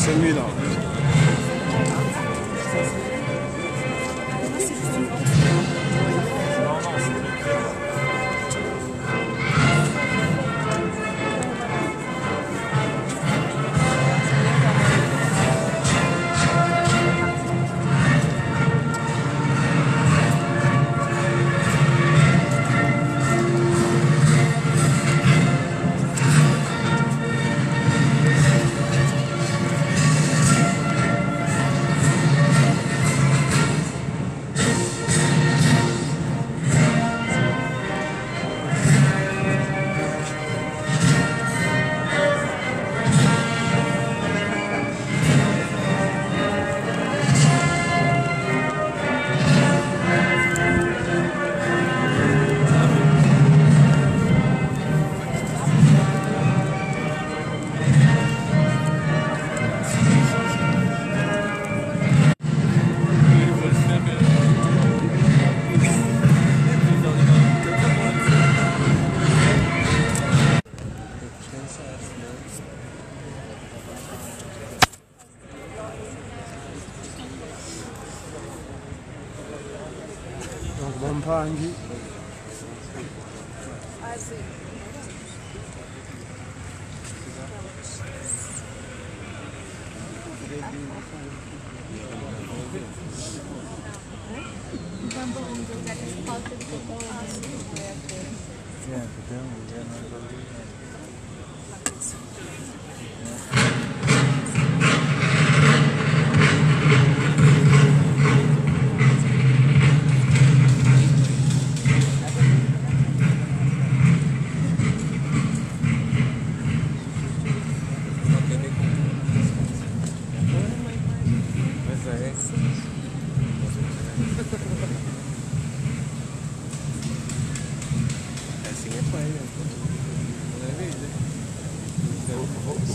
celui-là. Donc Bampangi.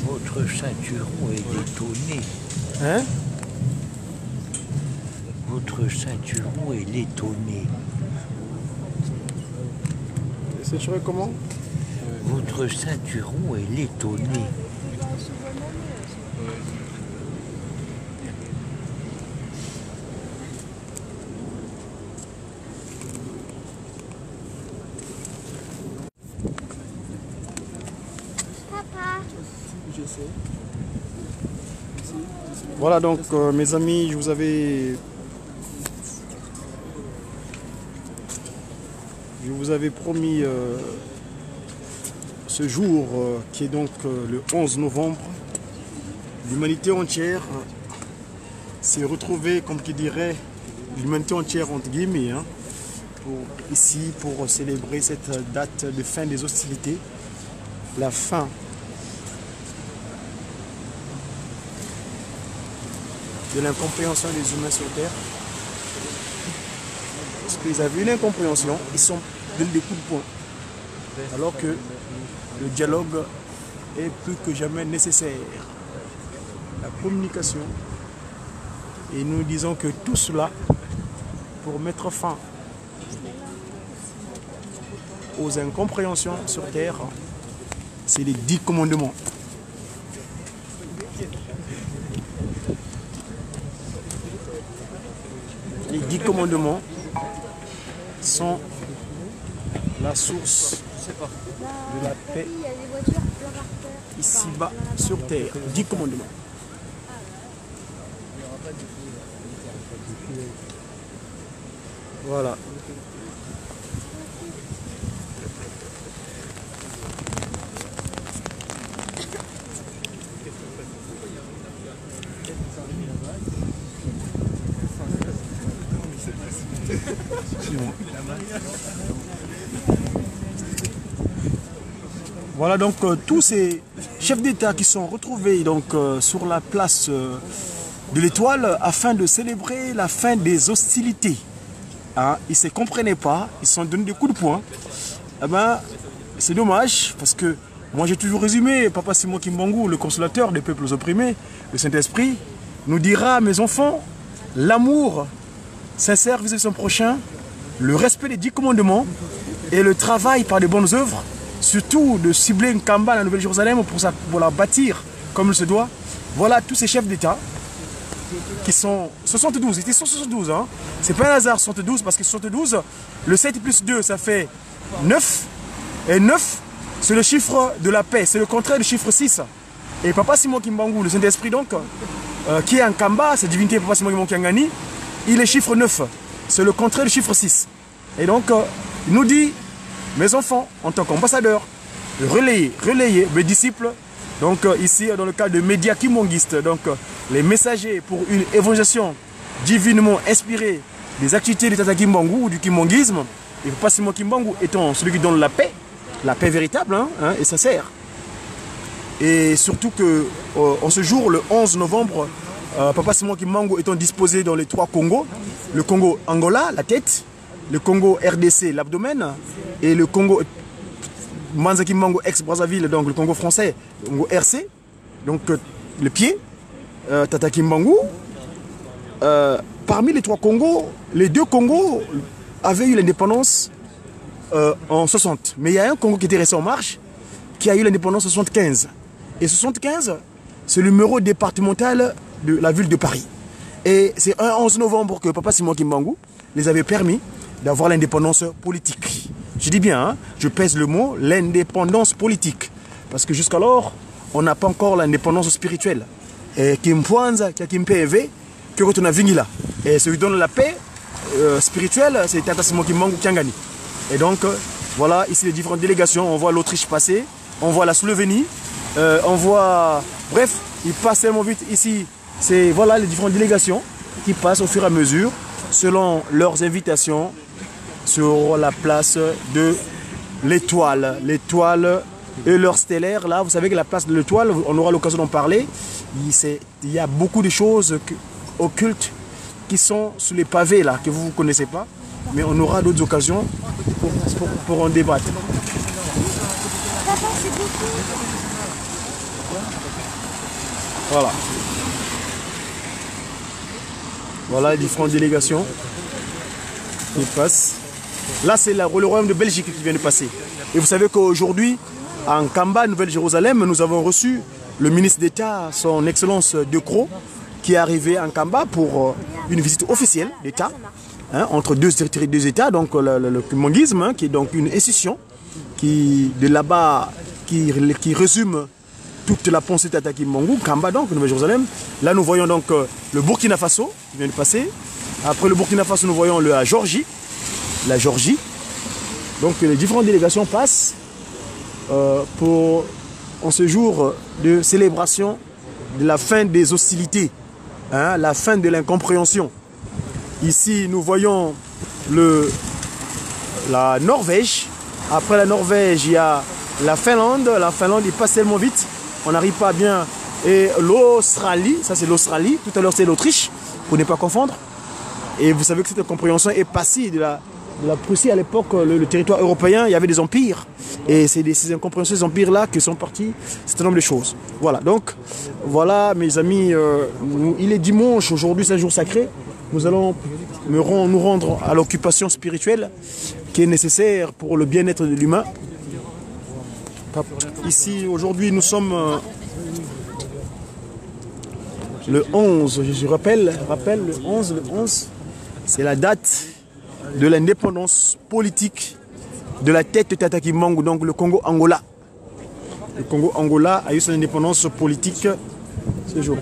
Votre ceinturon est détonné. Hein? Votre ceinturon est détonné. C'est tiré comment? Votre ceinturon est détonné. Voilà donc mes amis, je vous avais promis ce jour qui est donc le 11 novembre. L'humanité entière s'est retrouvée, comme qui dirait, l'humanité entière entre guillemets, hein, ici pour célébrer cette date de fin des hostilités, la fin de l'incompréhension des humains sur Terre. Parce qu'ils avaient une incompréhension, ils sont donnés des coups de poing. Alors que le dialogue est plus que jamais nécessaire. La communication. Et nous disons que tout cela, pour mettre fin aux incompréhensions sur Terre, c'est les 10 commandements. Les 10 commandements sont la source de la paix ici-bas sur Terre. 10 commandements. Voilà. Voilà donc tous ces chefs d'État qui sont retrouvés donc sur la place de l'Étoile afin de célébrer la fin des hostilités. Hein, ils ne se comprenaient pas, ils se sont donné des coups de poing. Eh ben, c'est dommage parce que moi j'ai toujours résumé, Papa Simon Kimbangu, le consolateur des peuples opprimés, le Saint-Esprit, nous dira, mes enfants, l'amour sincère vis-à-vis de son prochain, le respect des 10 commandements et le travail par des bonnes œuvres, surtout de cibler une Kamba à la Nouvelle-Jérusalem pour la bâtir comme il se doit, voilà tous ces chefs d'État qui sont 72, ils étaient 72. Hein. C'est pas un hasard 72 parce que 72, le 7 plus 2, ça fait 9. Et 9, c'est le chiffre de la paix, c'est le contraire du chiffre 6. Et Papa Simon Kimbangu, le Saint-Esprit donc, qui est en Kamba, cette divinité Papa Simon Kimbangu Kiangani, il est chiffre 9. C'est le contraire du chiffre 6. Et donc, il nous dit, mes enfants, en tant qu'ambassadeurs, relayez mes disciples. Donc ici, dans le cas de médias kimonguistes, donc les messagers pour une évangélisation divinement inspirée des activités du Tata Kimbangu ou du kimonguisme, et Papa Simon Kimbangu étant celui qui donne la paix véritable et sincère. Et surtout que en ce jour, le 11 novembre, Papa Simon Kimbangu étant disposé dans les 3 Congos, le Congo Angola, la tête, le Congo RDC, l'abdomen, et le Congo Manza Kimbangu ex-Brazzaville, donc le Congo français, le Congo RC, donc le pied, Tata Kimbangu. Parmi les 3 Congos, les 2 Congos avaient eu l'indépendance en 60. Mais il y a un Congo qui était resté en marche, qui a eu l'indépendance en 75. Et 75, c'est le numéro départemental de la ville de Paris. Et c'est un 11 novembre que Papa Simon Kimbangu les avait permis d'avoir l'indépendance politique. Je dis bien, hein, je pèse le mot, l'indépendance politique. Parce que jusqu'alors, on n'a pas encore l'indépendance spirituelle. Et Kimpuanza, Kimpeve, que retourne à Vingila. Et celui qui donne la paix spirituelle, c'est Tata Simon Kimbangu Kiangani. Et donc, voilà, ici les différentes délégations, on voit l'Autriche passer, on voit la Slovénie, on voit... Bref, il passe tellement vite ici, c'est voilà les différentes délégations qui passent au fur et à mesure, selon leurs invitations, sur la place de l'Étoile. L'Étoile et l'heure stellaire, là, vous savez que la place de l'Étoile, on aura l'occasion d'en parler, il y a beaucoup de choses occultes qui sont sous les pavés, là, que vous ne connaissez pas, mais on aura d'autres occasions pour en débattre. Voilà. Voilà les différentes délégations qui passent. Là, c'est le royaume de Belgique qui vient de passer. Et vous savez qu'aujourd'hui, en Kamba, Nouvelle-Jérusalem, nous avons reçu le ministre d'État, son Excellence De Croo, qui est arrivé en Kamba pour une visite officielle d'État, entre deux États, donc le kimonguisme, qui est donc une institution qui, de là-bas, qui résume toute la pensée de Tata Kimbangu, Kamba donc, Nouvelle-Jérusalem. Là, nous voyons donc le Burkina Faso qui vient de passer. Après le Burkina Faso, nous voyons la Géorgie. Donc les différentes délégations passent en ce jour de célébration de la fin des hostilités, la fin de l'incompréhension. Ici, nous voyons la Norvège. Après la Norvège, il y a la Finlande. La Finlande, il passe tellement vite, on n'arrive pas bien. Et l'Australie, ça c'est l'Australie. Tout à l'heure, c'est l'Autriche, pour ne pas confondre. Et vous savez que cette incompréhension est passée de la Prussie. À l'époque, le territoire européen, il y avait des empires. Et c'est ces incompréhensions, ces empires-là, que sont partis un certain nombre de choses. Voilà, donc, voilà, mes amis, il est dimanche, aujourd'hui, c'est un jour sacré. Nous allons nous rendre à l'occupation spirituelle qui est nécessaire pour le bien-être de l'humain. Ici, aujourd'hui, nous sommes le 11, je rappelle le 11, c'est la date de l'indépendance politique de la tête de Tata Kimbangu, donc le Congo Angola. Le Congo Angola a eu son indépendance politique ce jour.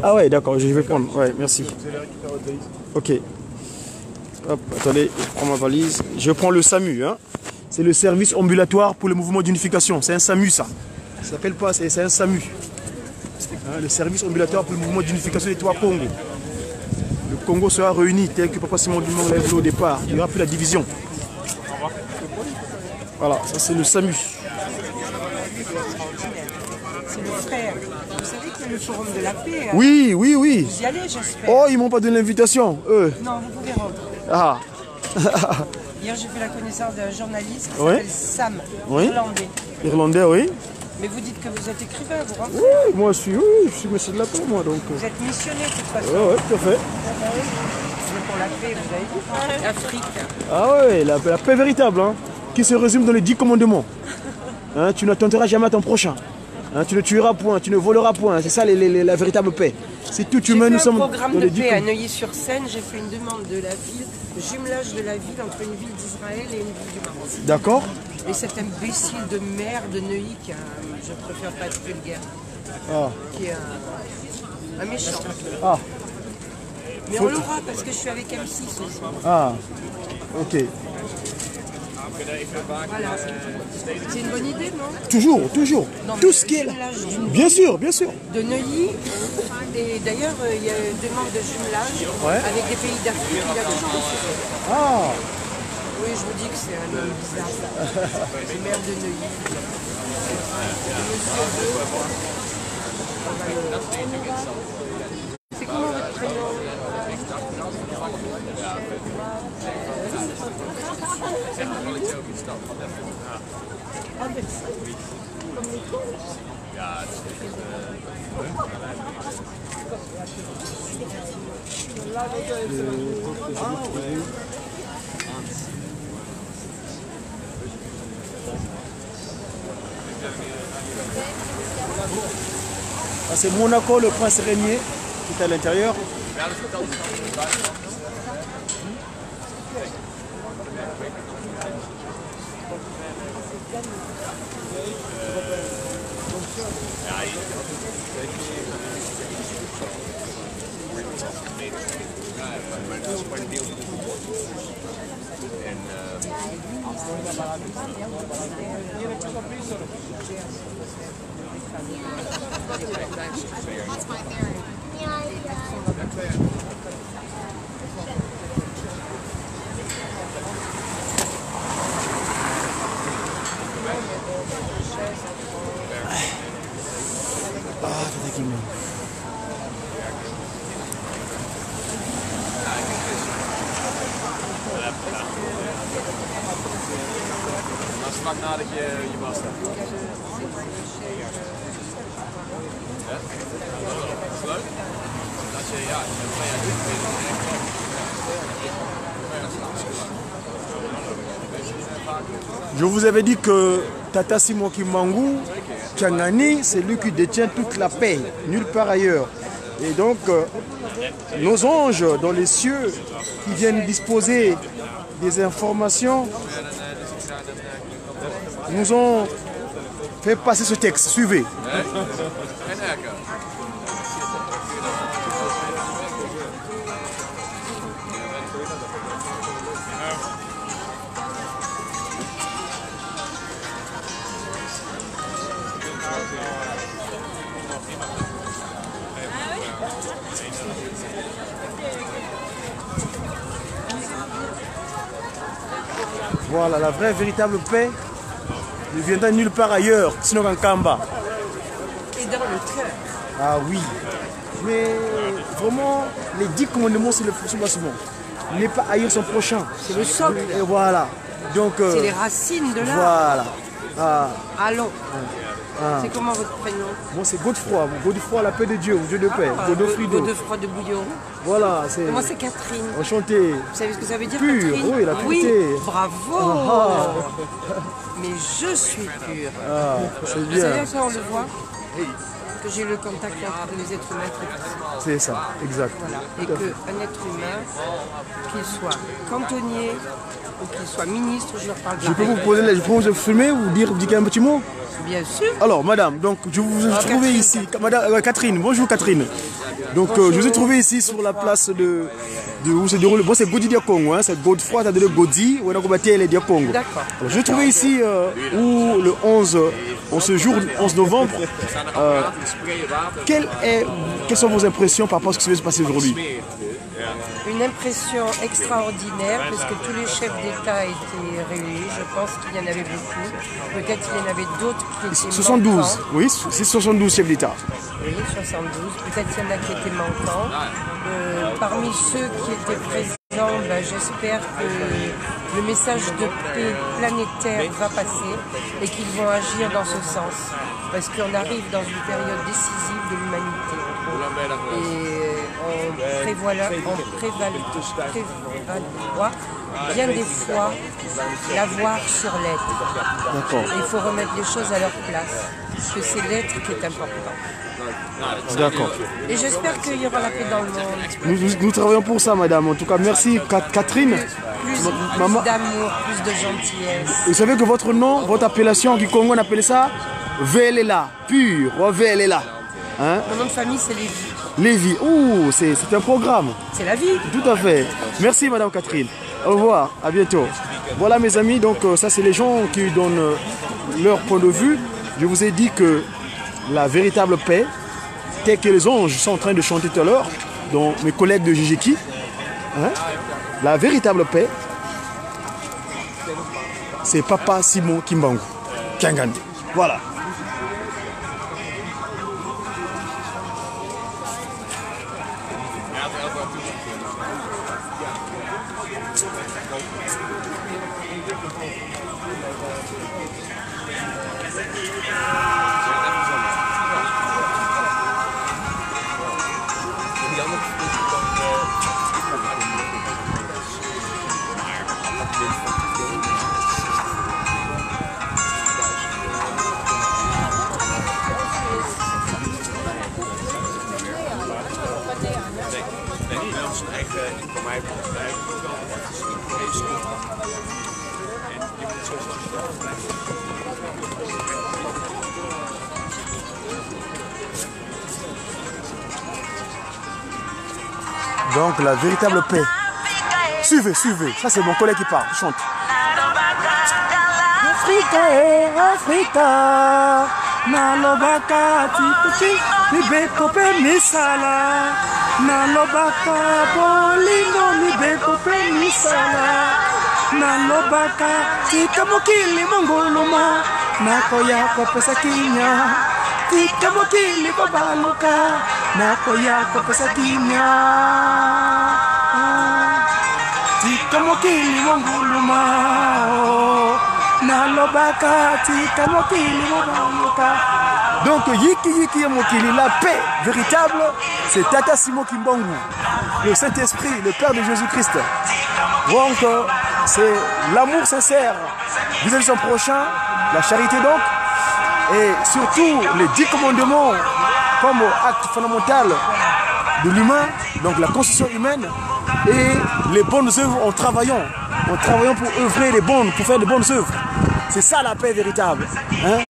Ah ouais, d'accord, je vais prendre. Ouais, merci. Ok. Hop, attendez, je prends ma valise. Je prends le SAMU. C'est le service ambulatoire pour le mouvement d'unification. C'est un SAMU, ça. Ça s'appelle pas, c'est un SAMU. Le service ambulatoire pour le mouvement d'unification des 3 Congos. Le Congo sera réuni tel que Papa Simon Kimbangu l'a dit au départ. Il n'y aura plus la division. Voilà, ça c'est le SAMU. C'est le frère. Vous savez qu'il y a le forum de la paix. Oui. Vous y allez, j'espère. Oh, ils m'ont pas donné l'invitation, eux. Non, vous pouvez rentrer. Ah. Hier, j'ai fait la connaissance d'un journaliste qui s'appelle Sam, irlandais. Irlandais, oui. Mais vous dites que vous êtes écrivain, vous rentrez. Oui, moi je suis monsieur de la paix, moi donc. Vous êtes missionné de toute façon. Oui, tout à fait. Mais pour la paix, vous avez dit. L'Afrique. Ah ouais, la paix véritable, qui se résume dans les 10 commandements. Tu ne tenteras jamais à ton prochain. Hein, tu ne tueras point, tu ne voleras point. C'est ça la véritable paix. Si tout humain, nous sommes... J'ai fait un programme de paix à Neuilly-sur-Seine. J'ai fait une demande de la ville, le jumelage de la ville entre une ville d'Israël et une ville du Maroc. D'accord. Et cet imbécile de maire de Neuilly, qui est je préfère pas être vulgaire, qui est un méchant. Ah. Mais on l'aura parce que je suis avec M6 aussi. Ah, ok. Voilà. C'est une bonne idée, non? Toujours, toujours. Non, tout ce qui est là. Bien sûr, bien sûr. De Neuilly, et d'ailleurs, il y a une demande de jumelage avec des pays d'Afrique. Il a toujours refusé. Ah. Oui, je vous dis que c'est un homme bizarre. Le maire de Neuilly. C'est comment votre prénom? Ah, c'est Monaco, le prince régnier qui est à l'intérieur. That's my theory. Attendez qu'il me... Dat is vlak nadat je was hebt. Ja? Dat is leuk. Als je, ja, je hebt 2 jaar dit Je vous avais dit que Tata Simon Kimbangu, Kiangani, c'est lui qui détient toute la paix, nulle part ailleurs. Et donc, nos anges dans les cieux qui viennent disposer des informations nous ont fait passer ce texte. Suivez. Voilà, la vraie, véritable paix ne viendra nulle part ailleurs, sinon qu'en Kamba. Et dans le cœur. Ah oui. Mais vraiment, les 10 commandements, c'est le soubassement. Ne pas haïr son prochain. C'est le socle. Et voilà. Donc, c'est les racines de l'art. Voilà. Ah. Allons. Ah. C'est comment votre prénom? Moi, c'est Godefroy. Godefroy, la paix de Dieu, Dieu de paix. Godefroy de Bouillon. Voilà. Et moi, c'est Catherine. Enchanté. Vous savez ce que ça veut dire, pur, Catherine? Oui, la pureté. Oui, bravo. Mais je suis pure. Ah, c'est bien. Vous savez à quoi on le voit? Que j'ai le contact entre les êtres humains très puissants. C'est ça, exact. Voilà. Et qu'un être humain, qu'il soit cantonnier ou qu'il soit ministre, je leur parle de Je peux vous poser, je peux vous filmer ou dire un petit mot? Bien sûr. Alors, madame, donc je vous ai trouvé ici. Madame, Catherine, bonjour Catherine. Donc, je vous ai trouvé ici sur la place de où se déroule. Bon, c'est Godi Diakongo, hein, c'est Godefroy, t'as donné Godi, ou on a combattu les Diakongo. D'accord. Je vous ai trouvé ici où le 11, en ce jour 11 novembre, quelles sont vos impressions par rapport à ce qui va se passer aujourd'hui? Une impression extraordinaire parce que tous les chefs d'État étaient réunis. Je pense qu'il y en avait beaucoup. Peut-être qu'il y en avait d'autres qui étaient 72, manquants. oui, c'est 72 chefs d'État. Oui, 72. Peut-être qu'il y en a qui étaient manquants. Parmi ceux qui étaient présents, j'espère que le message de paix planétaire va passer et qu'ils vont agir dans ce sens. Parce qu'on arrive dans une période décisive de l'humanité. Et prévaloir bien des fois l'avoir sur l'être. D'accord. Il faut remettre les choses à leur place, parce que c'est l'être qui est important. D'accord. Et j'espère qu'il y aura la paix dans le monde. Nous travaillons pour ça, madame. En tout cas, merci, Catherine. Plus Maman. d'amour, plus de gentillesse. Vous savez que votre nom, votre appellation, du Congo, on appelle ça Velela, pur, Velela. Hein? Mon nom de famille, c'est Lévi. Lévi, ouh, c'est un programme. C'est la vie. Tout à fait. Merci, madame Catherine. Au revoir, à bientôt. Voilà, mes amis, donc ça, c'est les gens qui donnent leur point de vue. Je vous ai dit que la véritable paix, telle que les anges sont en train de chanter tout à l'heure, dont mes collègues de Jijiki, hein, la véritable paix, c'est Papa Simon Kimbangu, Kiangani. Voilà. Voor mij bedrijf wel deze en je moet zo Donc la véritable paix. Suivez, suivez. Ça c'est mon collègue qui parle, chante. Africa, Africa, nalobaka tikuti, mibeko pe misala, nalobaka bolingo, mibeko pe misala, nalobaka tika mokili mongoloma, nakoya kopesa kinya, tika mokili babaluka, nakoya kopesa kinya, tika mokili mongoloma. Donc Yiki Mokili, la paix véritable, c'est Tata Simon Kimbangu, le Saint-Esprit, le Père de Jésus-Christ. Donc c'est l'amour sincère vis-à-vis de son prochain, la charité donc, et surtout les 10 commandements comme acte fondamental de l'humain, donc la construction humaine, et les bonnes œuvres en travaillant pour œuvrer les bonnes, pour faire de bonnes œuvres. C'est ça la paix véritable. Hein?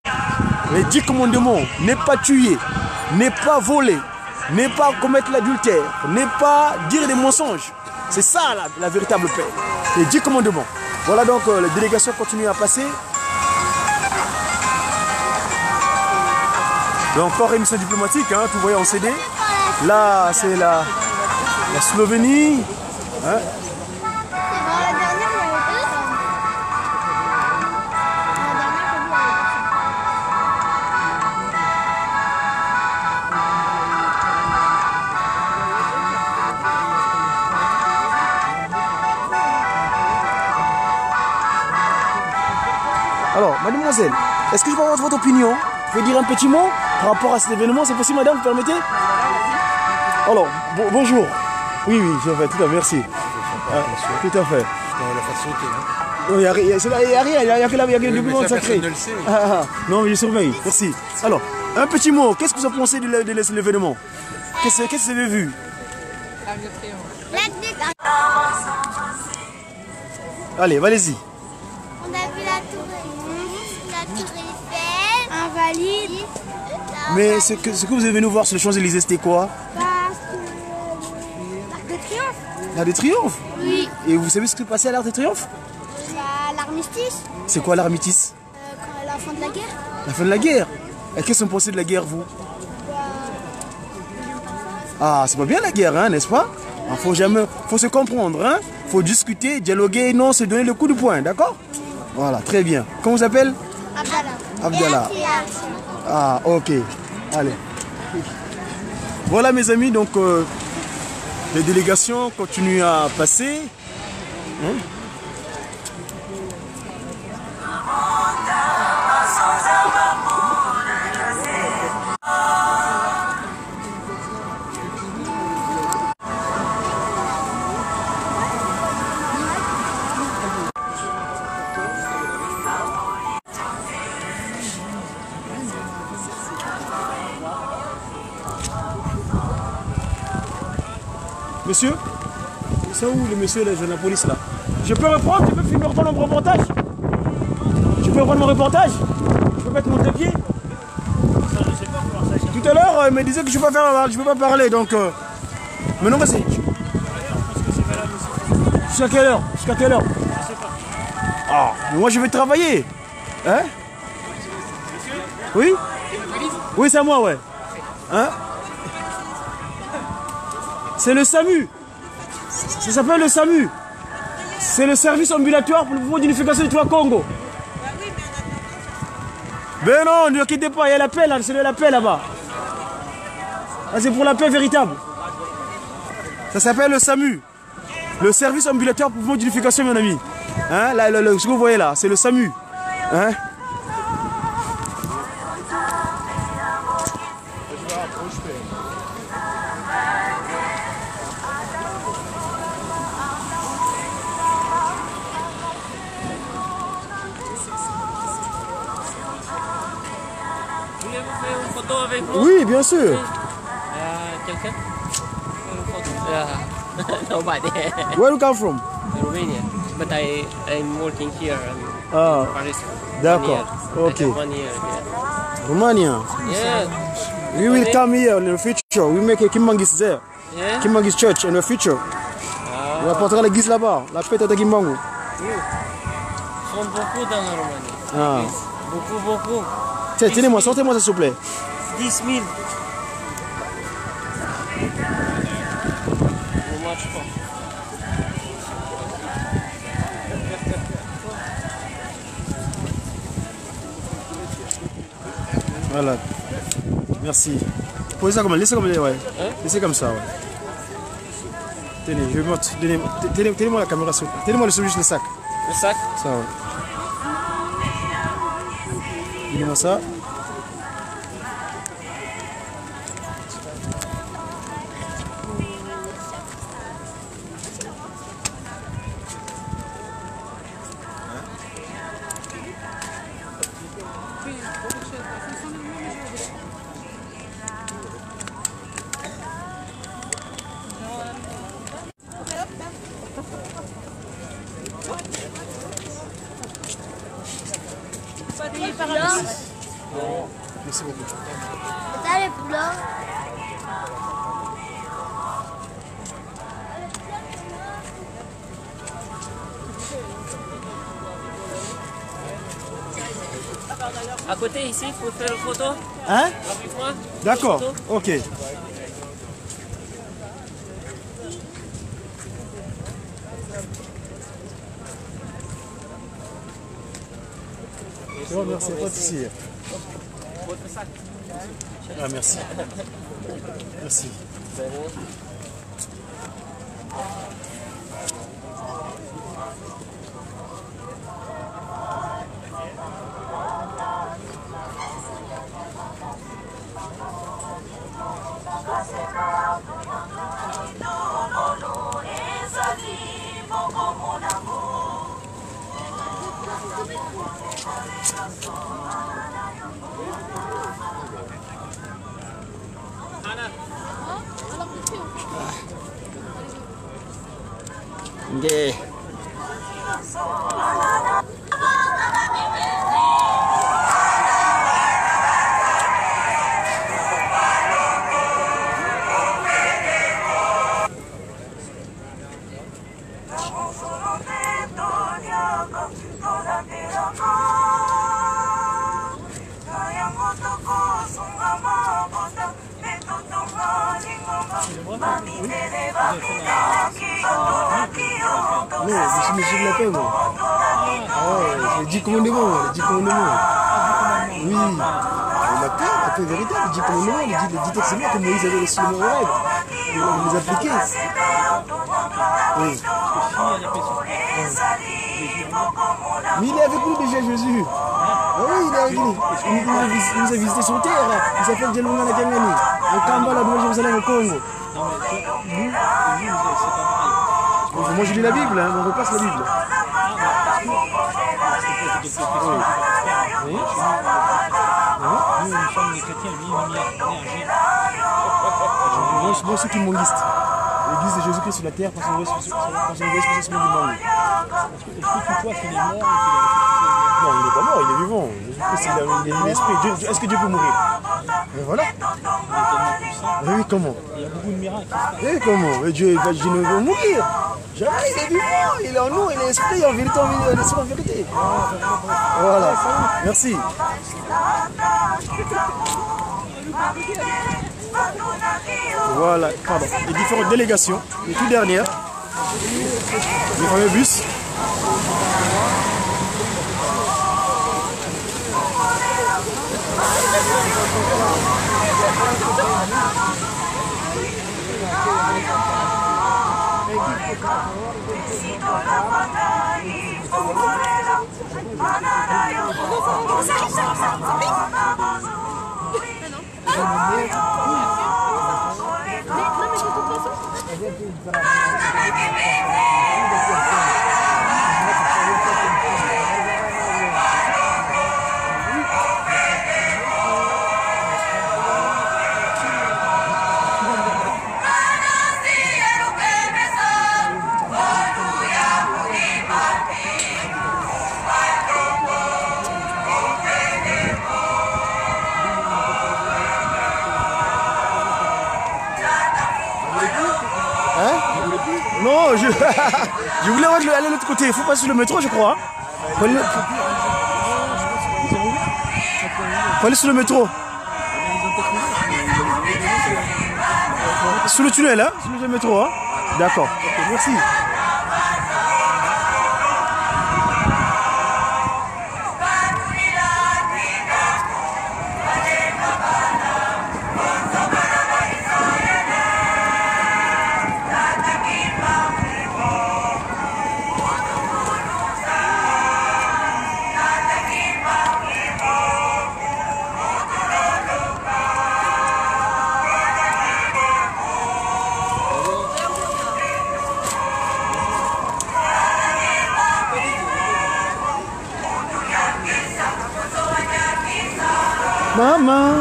Les 10 commandements, ne pas tuer, ne pas voler, ne pas commettre l'adultère, ne pas dire des mensonges. C'est ça la véritable paix. Les 10 commandements. Voilà donc les délégations continuent à passer. Donc encore émission diplomatique, hein, tout vous voyez en CD. Là c'est la Slovénie. Hein? Alors, mademoiselle, est-ce que je peux avoir votre opinion? Vous pouvez dire un petit mot par rapport à cet événement? C'est possible, madame, vous permettez? Alors, bonjour. Oui, tout à fait, merci. Tout à fait. Il n'y a rien, il n'y a que le document sacré. Non, mais je surveille, merci. Alors, un petit mot, qu'est-ce que vous en pensez de l'événement? Qu'est-ce que vous avez vu? Allez, allez-y. On a vu la tour Eiffel, Invalides. Mais ce que vous êtes venu voir sur les Champs-Élysées, c'était quoi? L'Arc de Triomphe. L'Arc de Triomphe? Oui. Et vous savez ce qui s'est passé à l'Arc de Triomphe? L'armistice. C'est quoi l'armistice? La fin de la guerre. La fin de la guerre? Et qu'est-ce que vous pensez de la guerre, vous? Ah, c'est pas bien la guerre, hein, n'est-ce pas? Faut se comprendre, hein? Faut discuter, dialoguer, non se donner le coup de poing, d'accord? Voilà, très bien. Comment vous appelez? Abdallah. Ah, ok. Allez. Voilà mes amis, donc les délégations continuent à passer. Hein? Monsieur? C'est où le monsieur là, de la police là? Je peux reprendre? Tu peux filmer mon reportage? Tu peux reprendre mon reportage? Je peux mettre mon trépied? Tout à l'heure, il me disait que je ne peux pas parler, donc... Mais non, vas-y. Jusqu'à quelle heure? Jusqu'à quelle heure? Je sais pas. Ah, mais moi je vais travailler. Hein? Oui? Oui, c'est à moi, ouais. Hein? C'est le SAMU. Ça s'appelle le SAMU. C'est le service ambulatoire pour le mouvement d'unification du Congo. Ben non, ne quittez pas, il y a la paix là, c'est la paix là-bas. Là, c'est pour la paix véritable. Ça s'appelle le SAMU. Le service ambulatoire pour le mouvement d'unification, mon ami. Hein? Là, ce que vous voyez là, c'est le SAMU. Hein? Voulez-vous faire une photo avec moi? Oui, bien sûr. Quelqu'un? Une photo? Nobody. Where you come from? Romania. But I'm working here in Ah, Paris. d'accord. 1 year. Ok. I have 1 year here. Romania. Yeah. We will come here in the future. We make a Kimbangis there. Yeah. Kimbangis church in the future. On apportera l'église là-bas. La fête de Kimbangu. Ils sont beaucoup dans la Roumanie. Ah. Beaucoup, beaucoup. Tiens, tenez-moi, sortez-moi ça s'il vous plaît. 10 000. Ne marche pas. Voilà. Merci. Posez ça comme laissez comme ouais. Hein? Laissez comme ça, ouais. Tenez, je vais mettre. Tenez-moi la caméra, s'il vous plaît. Tenez-moi juste le sac. Le sac? Ça, ouais. Donnez-moi ça. Merci beaucoup. T'as les poulards? À côté ici, il faut faire une photo Hein? avec moi. D'accord. Ok. C'est bon, merci, pas de souci. Votre sac. Ah, merci. Merci. Okay. Non, je me l'ai pas, moi. Oh, les 10 commandements, les 10 commandements. Oui. La paix véritable, les 10 commandements, les 10 textes que Moïse avait reçus dans le rêve. Il les appliquer. Oui. Mais il est avec nous déjà, Jésus. Ah oui, il est avec nous. Il nous a visité sur terre. Il s'appelle Djelongana Kangani. Au Kamba, la Nouvelle Jérusalem, au Congo. Moi je lis la Bible, hein, on repasse la Bible. Oui. Nous sommes des chrétiens, lui, moi aussi qui monguiste. l'église de Jésus-Christ sur la terre par son envoyé spécialement du monde. Est-ce que tu crois qu'il est mort et qu'il est Non, il n'est pas mort, il est vivant. Jésus-Christ, il est l'esprit. Est-ce que Dieu peut mourir? Mais voilà. Mais oui, comment? Il y a beaucoup de miracles qui se passent. Et comment? Mais Dieu ne veut mourir. Jamais, il est vivant, il est en nous, il est esprit, en vérité, en vérité. Voilà, merci. Voilà, pardon, les différentes délégations, les toutes dernières, le premier bus. Non, je voulais aller de l'autre côté. Il faut passer sur le métro, je crois. Faut aller sur le métro. Sous le tunnel, hein? Sous le métro, hein? D'accord. Ok, merci. Maman,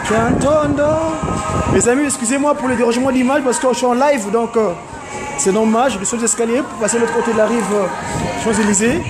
Cantondo. Mes amis, excusez-moi pour le dérangement d'image parce que je suis en live, donc c'est dommage. Je suis les escaliers pour passer de l'autre côté de la rive Champs-Élysées.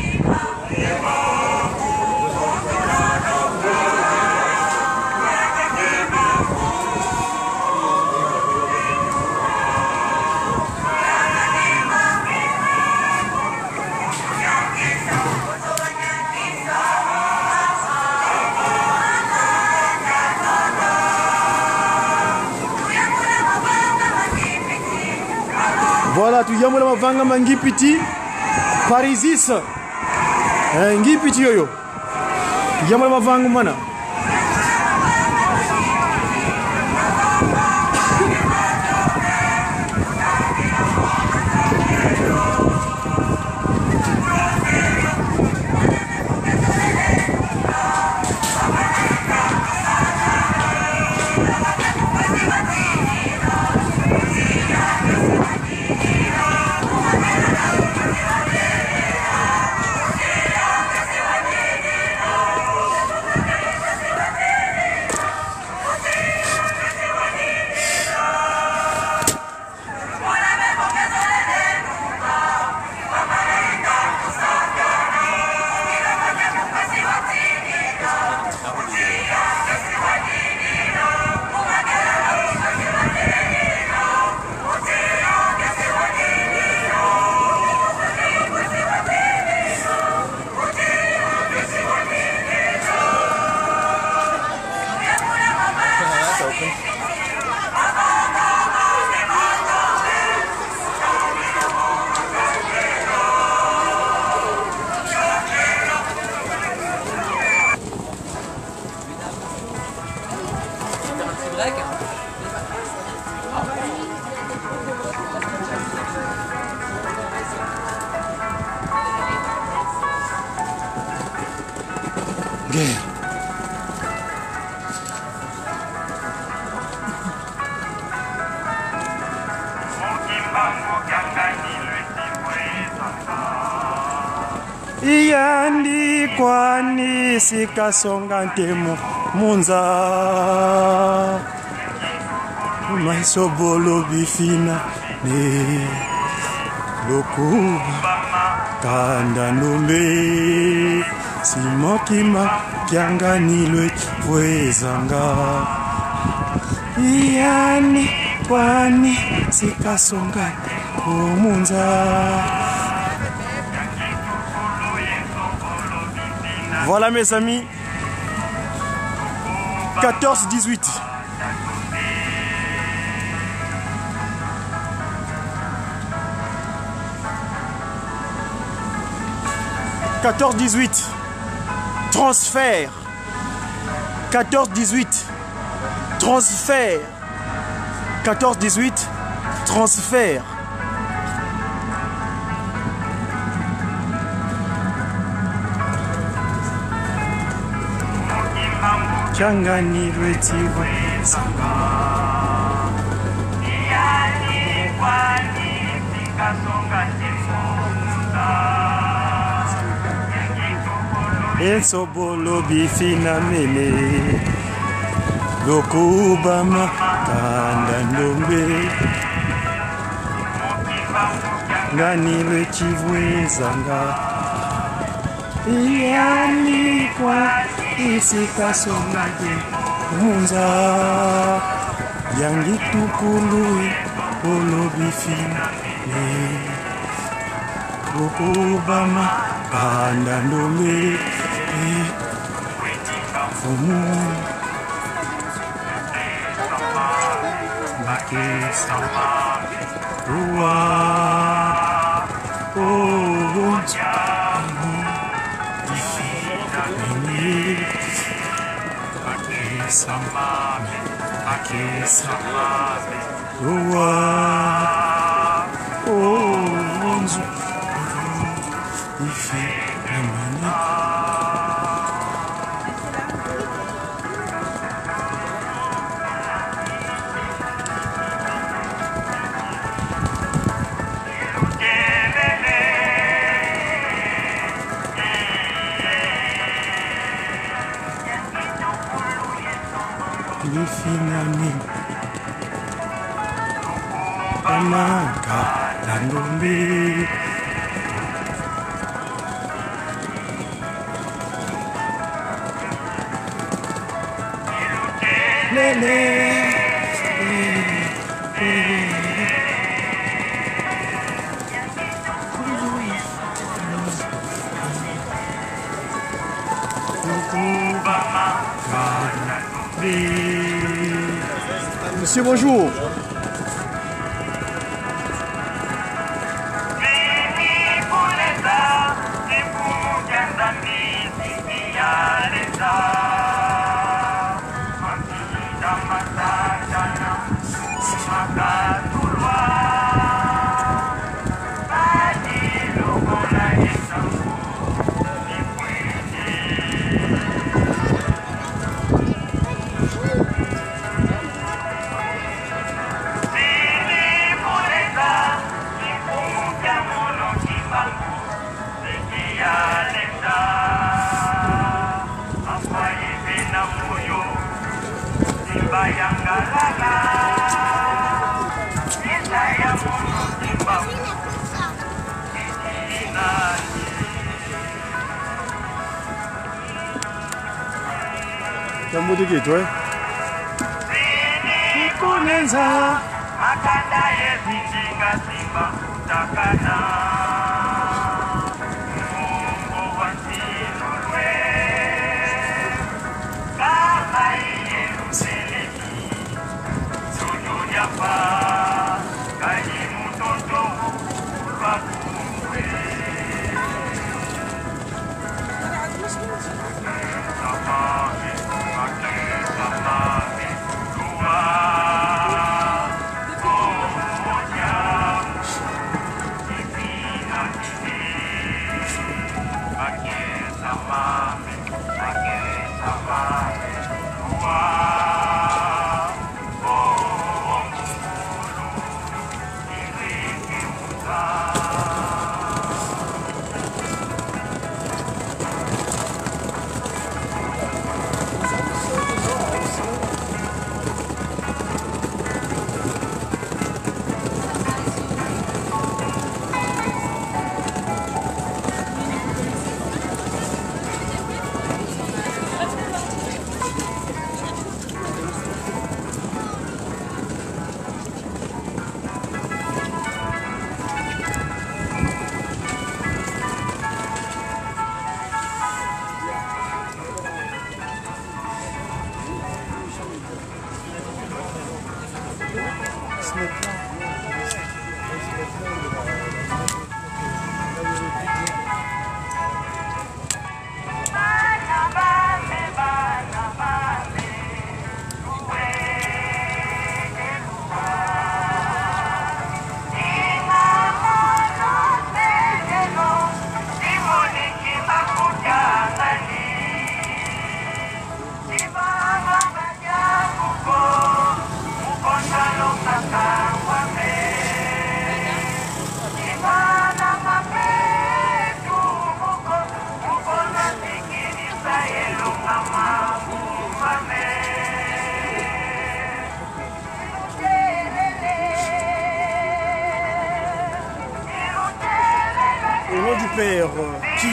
Voilà, tu yamula mavanga mangi piti Parisis. Ngi piti yoyo. Yamula mavanga mana. Guerre. Iandikwa nisikasonga ntemo munza Sobolo bifina ne lokuba kanda nombe simokima kyanganilwe wezanga yani kwani sikasonga kumunza. Voilà mes amis, 14-18. 14-18, transfert. 14-18, transfert. 14-18, transfert. Changani retiwe sanga. Ensobolo bifina mene lokubama kanda ndombe ngani rechivwezanga iyanikwa isikasongake munza yangitukului olobifina lokubama kanda ndombe fumu makesa rua makesa rua Amaka Nangombe Lele Monsieur, bonjour. Kamu de kitu Nikoneza makanda yezitinga simba utakana Mungu wasinulwe kama Yerusalemu sujudia pa kani mutoto ulwakumwe Au nom du Père, qui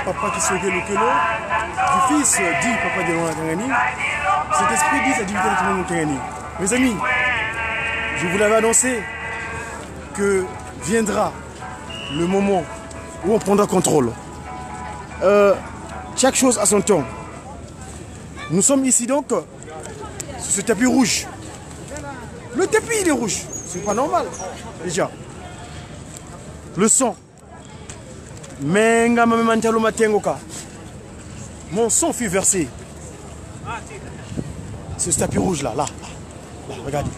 Papa qui sauve le Kelo, du Fils, dit Papa de la Tangani, cet esprit dit la divinité de tout le monde Tangani. Mes amis, je vous l'avais annoncé que viendra le moment où on prendra contrôle. Chaque chose a son temps. Nous sommes ici donc sur ce tapis rouge. Le tapis il est rouge, c'est pas normal déjà. Le sang. Mon sang fut versé. C'est ce tapis rouge là, là, regardez.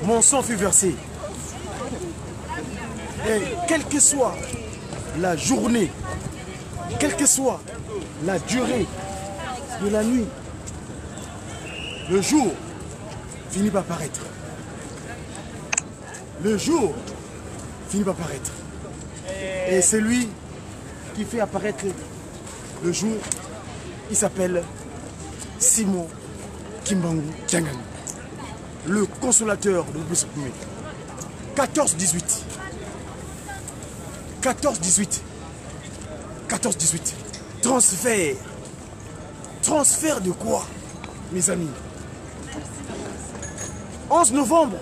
Mon sang fut versé. Et quelle que soit la journée, quelle que soit la durée de la nuit, le jour finit par paraître. Le jour finit par paraître. Et c'est lui qui fait apparaître le jour. Il s'appelle Simon Kimbangu Tiangani, le consolateur de Boussoukoumé. 14-18. 14-18. 14-18. Transfert. Transfert de quoi, mes amis? 11 novembre.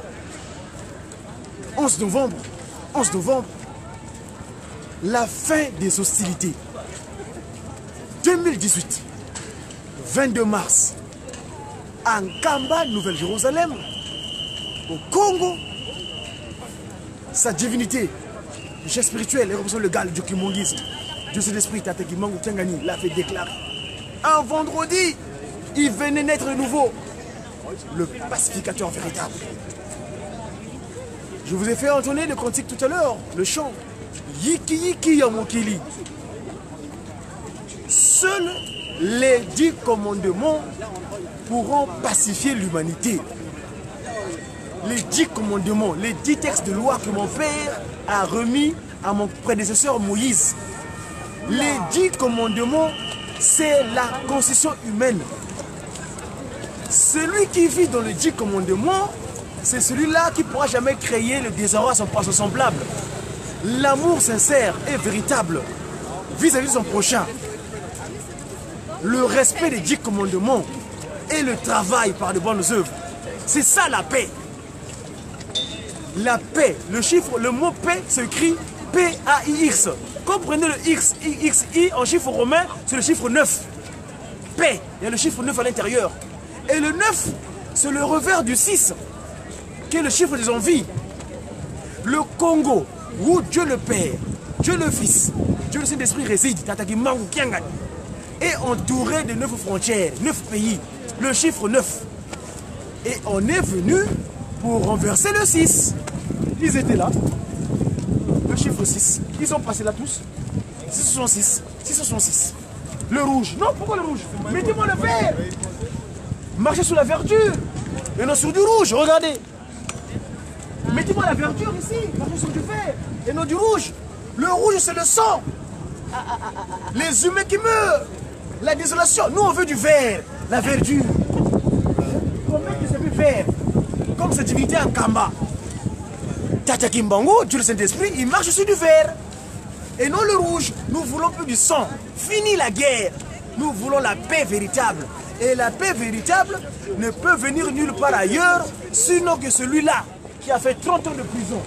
11 novembre. 11 novembre. La fin des hostilités. 2018. 22 mars. En Kamba, Nouvelle-Jérusalem. Au Congo. Sa divinité, le chef spirituel, le gal du kimongisme, Dieu c'est l'esprit, Tataki Mangu Tiangani l'a fait déclarer. Un vendredi, il venait naître de nouveau, le pacificateur véritable. Je vous ai fait entonner le cantique tout à l'heure, le chant Yiki Yiki Yamokili. Seuls les 10 commandements pourront pacifier l'humanité. Les 10 commandements, les 10 textes de loi que mon père a remis à mon prédécesseur Moïse. Les 10 commandements, c'est la constitution humaine. Celui qui vit dans les 10 commandements, c'est celui-là qui ne pourra jamais créer le désarroi à son semblable. L'amour sincère et véritable vis-à-vis de son prochain. Le respect des 10 commandements et le travail par de bonnes œuvres. C'est ça la paix. La paix, le mot paix s'écrit P-A-I-X. Comprenez le X, I en chiffre romain, c'est le chiffre 9. Paix, il y a le chiffre 9 à l'intérieur. Et le 9, c'est le revers du 6, qui est le chiffre des envies. Le Congo, où Dieu le Père, Dieu le Fils, Dieu le Saint-Esprit réside, Tataki Mangu Tiangani, est entouré de 9 frontières, 9 pays, le chiffre 9. Et on est venu pour renverser le 6. Ils étaient là. Le chiffre 6. Ils sont passés là tous. 666. 666. Le rouge. Non, pourquoi le rouge? Mettez-moi le vert. Marchez sous la verdure. Et non sur du rouge. Regardez. Mettez-moi la verdure ici. Marchez sur du vert. Et non du rouge. Le rouge, c'est le sang. Les humains qui meurent. La désolation. Nous, on veut du vert. La verdure. Combien que c'est du vert? Comme cette divinité en Kamba. Tata Kimbangu, Dieu le Saint-Esprit, il marche sur du vert. Et non le rouge. Nous voulons plus du sang. Fini la guerre. Nous voulons la paix véritable. Et la paix véritable ne peut venir nulle part ailleurs, sinon que celui-là qui a fait 30 ans de prison.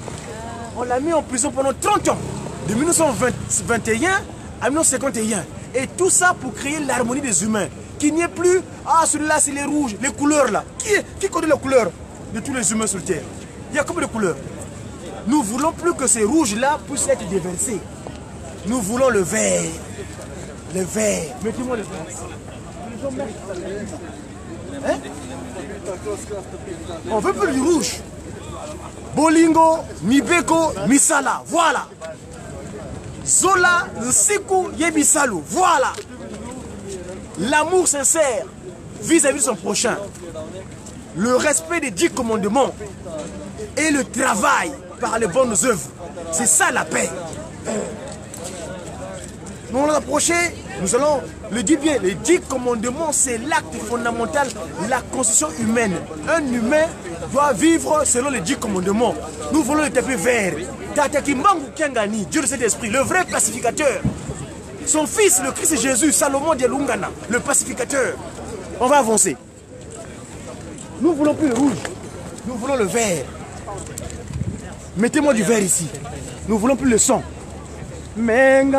On l'a mis en prison pendant 30 ans. De 1921 à 1951. Et tout ça pour créer l'harmonie des humains. qu'il n'y ait plus, ah celui-là c'est les rouges, les couleurs là. Qui connaît les couleurs de tous les humains sur terre? Il y a combien de couleurs? Nous voulons plus que ces rouges-là puissent être déversés. Nous voulons le vert. Le vert. Mettez-moi le vert. Hein? On veut plus du rouge. Bolingo, Mibeko, Misala. Voilà. Zola, Nsiku, Yebisalu. Voilà. L'amour sincère vis-à-vis de son prochain. Le respect des 10 commandements. Et le travail par les bonnes œuvres. C'est ça la paix. Nous allons approcher, nous allons le dire bien, les 10 commandements, c'est l'acte fondamental, la constitution humaine. Un humain doit vivre selon les 10 commandements. Nous voulons le taper vert. Tatakimbangu Kiangani, Dieu de cet esprit, le vrai pacificateur. Son fils, le Christ Jésus, Salomon de Lungana, le pacificateur. On va avancer. Nous voulons plus le rouge, nous voulons le vert. Mettez-moi du vert ici. Nous voulons plus le sang. Il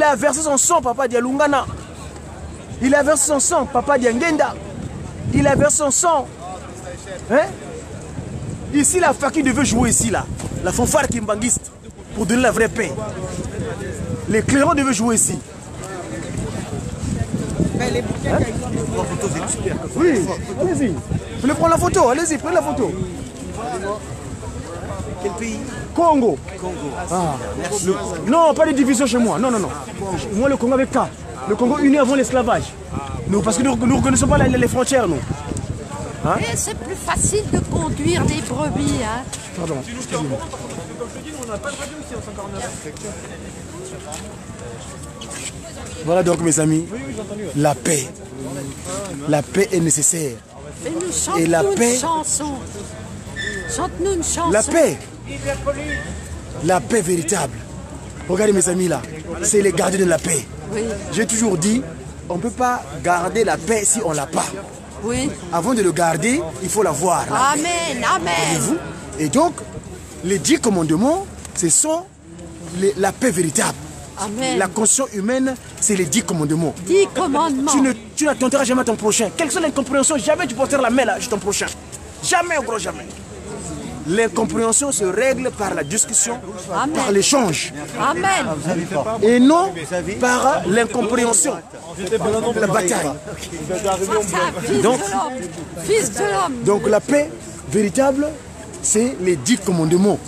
a versé son sang, papa Dialungana. Il a versé son sang, papa Diangenda. Il a versé son sang. Hein? Ici, la fakir devait jouer ici, là. La fanfare kimbanguiste, pour donner la vraie paix. Les clairons devaient jouer ici. Hein? Oui, allez-y. Vous voulez prendre la photo? Allez-y, prenez la photo. Quel pays? Congo. Congo. Ah. Non, pas de division chez moi. Non, non, non. Moi, le Congo avec K. Le Congo uni avant l'esclavage. Nous, parce que nous ne reconnaissons pas les frontières, nous. Hein? Et c'est plus facile de conduire des brebis. Hein? Pardon. Voilà donc, mes amis, la paix. La paix est nécessaire. Et nous chantons et la paix, une chanson. Chante-nous une chanson. La paix véritable. Regardez mes amis là, c'est les gardiens de la paix. Oui. J'ai toujours dit, on ne peut pas garder la paix si on ne l'a pas. Oui. Avant de le garder, il faut la voir. La amen, paix. amen. Et donc, les 10 commandements, ce sont la paix véritable. Amen. La conscience humaine, c'est les 10 commandements. 10 commandements. Tu n'attenteras jamais à ton prochain. Quelle que soit l'incompréhension, jamais tu porteras la main là, chez ton prochain. Jamais, gros, jamais. L'incompréhension se règle par la discussion, amen, par l'échange. Amen. Et non par l'incompréhension, la bataille. Donc, fils de l'homme. Donc la paix véritable, c'est les 10 commandements.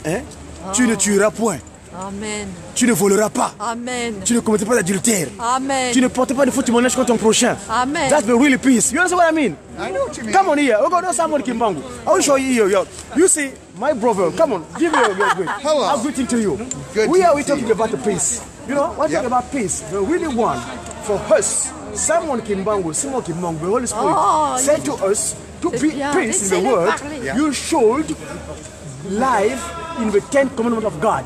Hein? Oh. Tu ne tueras point. Amen. Tu ne voleras pas. Amen. Tu ne commettras pas d'adultère. Amen. Tu ne portes pas de faux témoignages contre ton prochain. Amen. That's the really peace. You understand what I mean? I know what you mean. Come on here. We're going to someone Kimbangu. I will show you here. You see, my brother, come on. Give me a great. Hello. I'm greeting to you. Good we are talking about the peace. You know, we're talking about peace. The really one for us. Someone Kimbangu, Simon Kimbangu, the Holy Spirit said to us to be peace in the world. Yeah. You should live in the 10 commandments of God.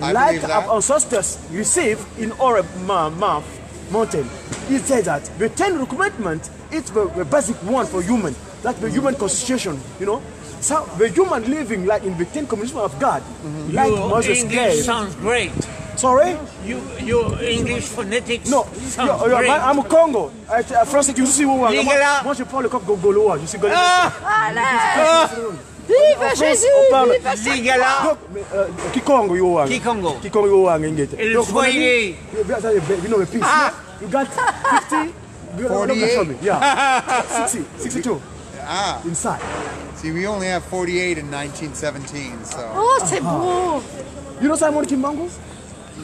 Like our ancestors received in Oreb mountain. He said that the 10 commandments is the basic one for human. That's the human constitution, you know. So the human living like in the 10 commandments of God. Like Moses English sounds great. Sorry? Your English phonetics sounds great. I'm a Congo. Français, tu sais où? Moi je parle le coq gaulois. Je suis gaulois. Vive Jésus! Lingala! Kikongo yo wanga. Kikongo. Kikongo yo wanga ngete. Et le Swahili. You know the peace. You got 50? 48. Yeah. 60. 62. Ah. Inside. See, we only have 48 in 1917, so. Oh, c'est beau! You know Simon Kimbangu?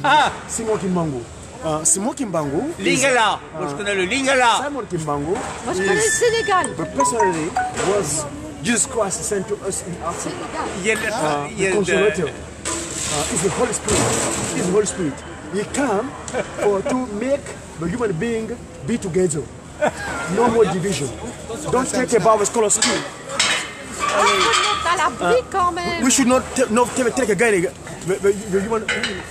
Ah! Simon Kimbangu. Simon Kimbangu. Lingala. Moi, je connais le Lingala. Simon Kimbangu. Moi, je connais le Sénégal. The personality was Jesus Christ sent to us in Africa. The Consolator is the Holy Spirit. Is the Holy Spirit. He came to make the human being be together. No more division. Don't take a Bible scholar school. We should not take a guy. The human.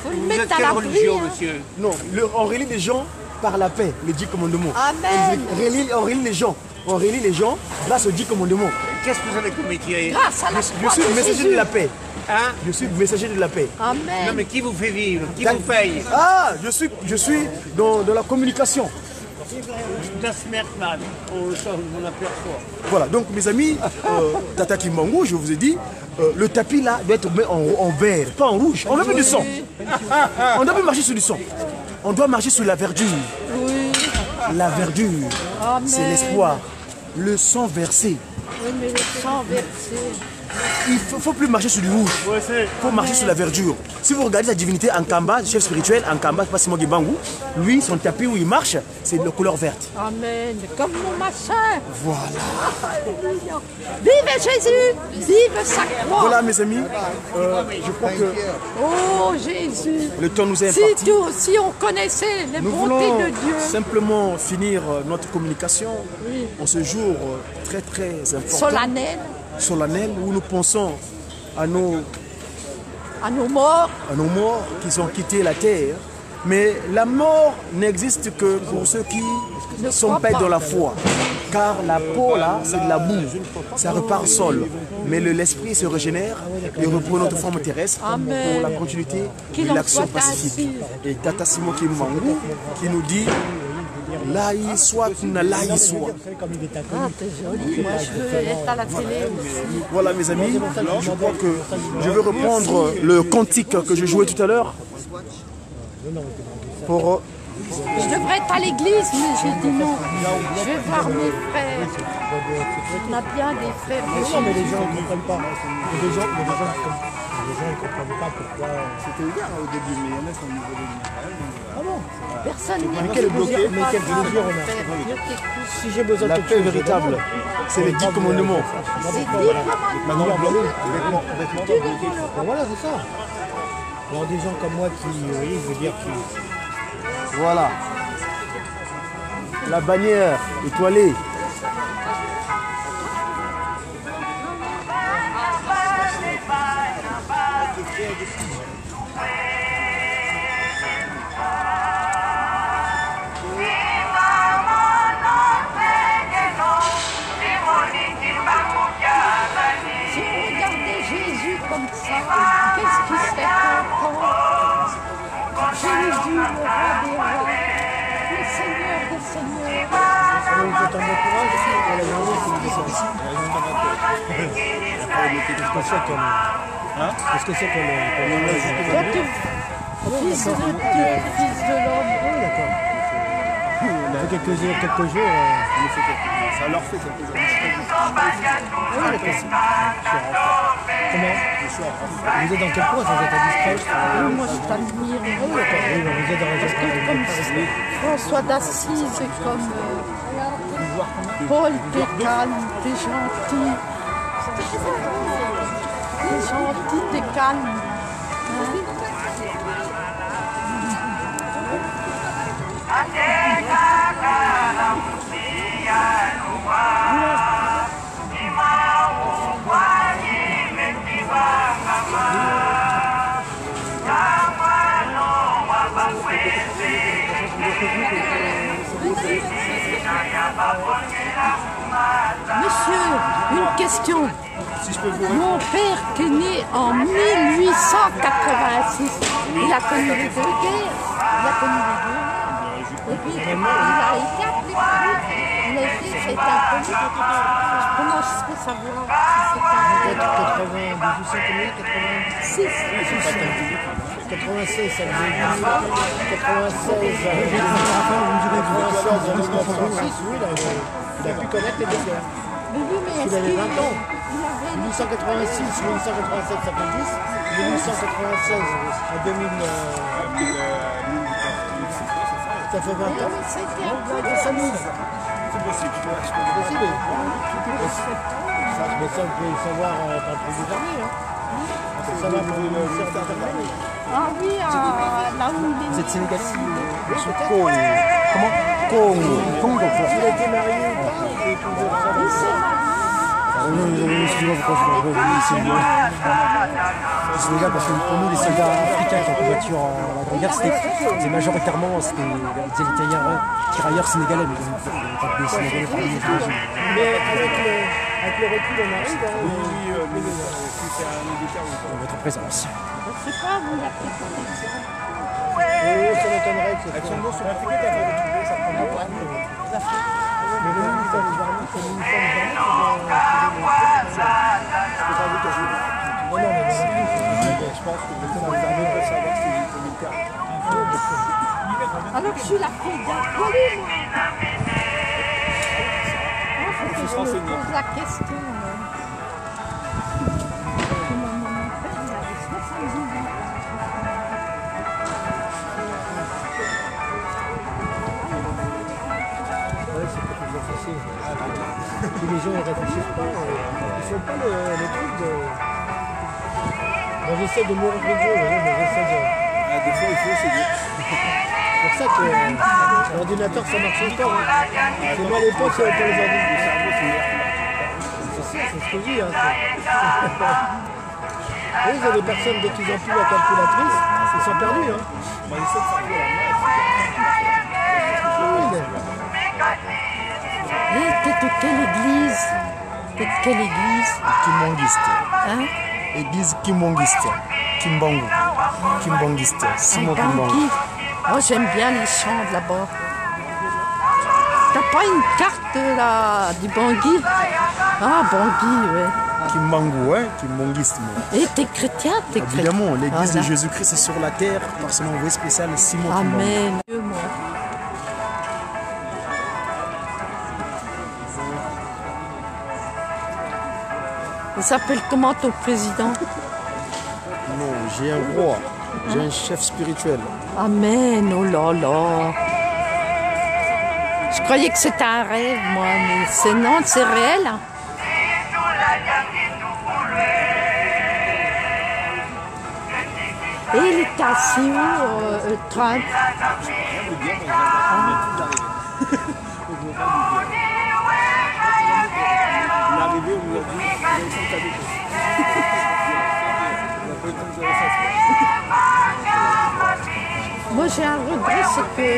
Vous êtes quelle religion, monsieur? Non, on relie les gens par la paix, les 10 commandements. Amen. On relie les gens. On relie les gens grâce aux 10 commandements. Qu'est-ce que vous avez comme métier? Grâce à la Je suis le messager de la paix. Hein? Je suis messager de la paix. Non, Amen. mais qui vous fait vivre? Qui vous paye? Ah, je suis dans la communication. Das merkt man. On aperçoit. Voilà, donc mes amis, Tata Kimbangu, je vous ai dit, le tapis là doit être en vert, pas en rouge. On veut plus du son. On doit plus marcher sur du son. On doit marcher sur la verdure. Oui. La verdure, Amen. c'est l'espoir. Le sang versé. Oui, mais le sang versé. Il ne faut plus marcher sur du rouge. Il faut marcher sur la verdure. Si vous regardez la divinité Ankamba, chef spirituel, Ankamba, pas Simon Gibangu, lui, son tapis où il marche, c'est de couleur verte. Amen. Comme mon machin. Voilà. Alléluia. Vive Jésus. Vive sa croix. Voilà mes amis, je crois que Oh Jésus. le temps nous est Si, imparti. si on connaissait les Nous bontés voulons de Dieu. simplement finir notre communication en ce jour très très important, Solennel. où nous pensons à nos morts. qui ont quitté la terre. Mais la mort n'existe que pour ceux qui Ne sont croient pas pas. dans la foi. Car la peau là, c'est de la boue, ça repart sol. Mais l'esprit se régénère et reprend notre forme terrestre Amen. pour la continuité Qu'il de en l'action soit pacifique. ainsi. Et Tata Simon Kimbangu qui nous dit là il soit, là il soit. Ah, t'es jolie. Moi, je veux être à la télé aussi. Voilà mes amis, je crois que je vais reprendre le cantique que je jouais tout à l'heure pour... Je devrais être à l'église, mais j'ai dit non. Je vais voir mes frères. On a bien des frères. Non, mais les gens ne comprennent pas. Il y a des gens qui ne comprennent pas pourquoi. C'était ouvert au début, mais il y en a qui sont au niveau de... Ah bon? Personne n'est Mais quel bloqué? Mais quel plaisir on a. Si j'ai besoin de La quelque paix chose, véritable, c'est les 10 commandements. C'est Maintenant, bloqué. dit. Voilà, c'est ça. Alors des gens comme moi qui, oui, je veux dire, qui... Voilà. La bannière étoilée. Si on regardait Jésus comme ça, qu'est-ce qui serait content? Jésus, le roi des rois, le Seigneur des seigneurs. Ça va vous faire un bon courage aussi pour la journée qui nous descend ici. Qu'est-ce que c'est comme... Hein? Qu'est-ce que c'est comme... Toi, tu fils de Dieu, fils de l'homme. Oui, d'accord. Ça fait quelques jours... Ça leur fait quelque chose. Comment? Vous êtes dans quel coin? Vous êtes à Distress? Moi, je t'admire. Oui, mais vous êtes dans la Comme François d'Assise, comme Paul, t'es calme, t'es gentil. T'es gentil, t'es calme. Monsieur, une question. Mon père qui est né en 1886, il a connu les deux guerres. Et puis il a été appelé par lui. Il a été inconnu. Comment je peux savoir si c'est un 86, ça veut dire 96, il a pu connaître les deux guerres. Mais oui, mais Il est-ce avait qu'il 20 ans. il avait 1886, 1887, ça fait 10. 1896 à 2000, ça fait 20 ans. c'était un peu Ça mise. C'est possible. Mais ça, vous pouvez le savoir par le plus dernier. Ça va pour une certaine année. Ah oui, là où il est. Cette Sénégalais, comment Congo. Il a été marié ou pas? Excusez-moi pourquoi je vais au Sénégal, parce que pour nous, les soldats africains qui ont combattu en guerre, c'était majoritairement des tirailleurs sénégalais, mais ils n'ont pas de Sénégalais parmi les deux. Mais avec le recul, on arrive à votre présence. Je ne sais pas, vous l'avez fait. Oui, ça m'étonnerait que ce soit. Elles sont sur l'Afrique, elles vont trouver, ça prend pas. Mais le uniforme des armées, c'est l'uniforme des armées. Non, mais je pense que les armées veulent savoir si c'est militaire. Alors que je suis la fille d'un collé, moi. Il faut que je me pose la question. Mon père, il avait 70 ans. Si les gens ne réfléchissent pas, ils ne font pas le truc de... Moi j'essaie de me rendre Dieu, mais j'essaie de... Des fois il faut essayer. C'est pour ça que l'ordinateur ça marche encore. Hein. C'est moi à l'époque, c'est pas les ordinateurs. C'est ça, c'est ce que je dis. Hein, oui, il y a des personnes, dès qu'ils n'ont plus la calculatrice, ils sont perdus. Hein. Moi j'essaie de faire T'es de quelle église? T'es de quelle église? Kimbangiste. Hein? Église Kimbangiste. Kimbangu. Kimbangiste. Simon Kimbangu. Bangui. Oh, j'aime bien les chants de là-bas. T'as pas une carte du Bangui? Ah, Bangui, ouais. Kimbangu, ouais, Kimbangiste. Et t'es chrétien? T'es chrétien? Évidemment, l'église Voilà. de Jésus-Christ est sur la terre par son envoyé spécial Simon Kimbangu. Amen. Dieu, moi. Il s'appelle comment ton président? Non, j'ai un roi, j'ai un chef spirituel. Amen, oh là là. Je croyais que c'était un rêve, moi, mais c'est non, c'est réel. Hein. Et il était assis où, Trump? Moi j'ai un regret, c'est que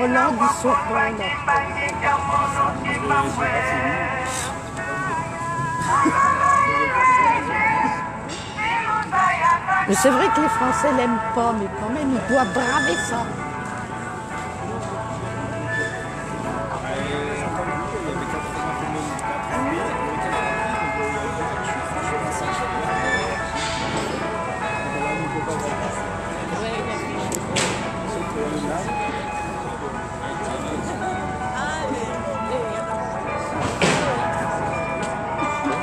Hollande ne soit pas là. Mais c'est vrai que les Français l'aiment pas, mais quand même il doit braver ça.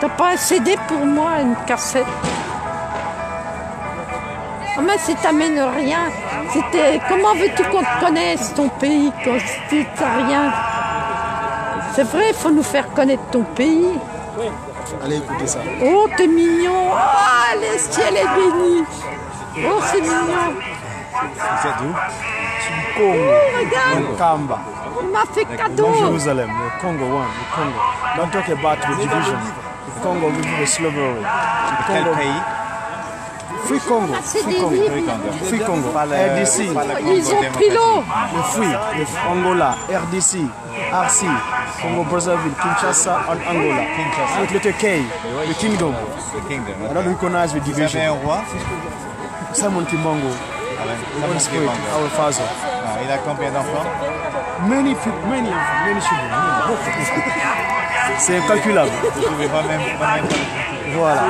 T'as pas un CD pour moi, une cassette? Ah mais si t'amènes rien, comment veux-tu qu'on te connaisse ton pays quand tu n'as rien? C'est vrai, il faut nous faire connaître ton pays. Allez écoutez ça. Oh, t'es mignon. Ah, le ciel est béni. Oh, c'est mignon. Vous êtes où? Oh, regarde, Kamba. il m'a fait cadeau. Not Jerusalem, the Congo one, the Congo. Don't talk about the division. The Congo will be the slavery. The Congo. Free Congo. Ah, c'est Free des Congo. livres. Free Congo. RDC. Ils ont pris l'eau. Le Free. Le Angola. RDC. RC. Congo Brazzaville. Kinshasa and Angola. Avec le K. The Kingdom. I don't recognize the Vous avez un division. roi? Simon Kimbangu. The Holy Spirit. Our Father. Ah, il a combien d'enfants? Many people, many children. C'est incalculable. Vous pouvez pas même Voilà.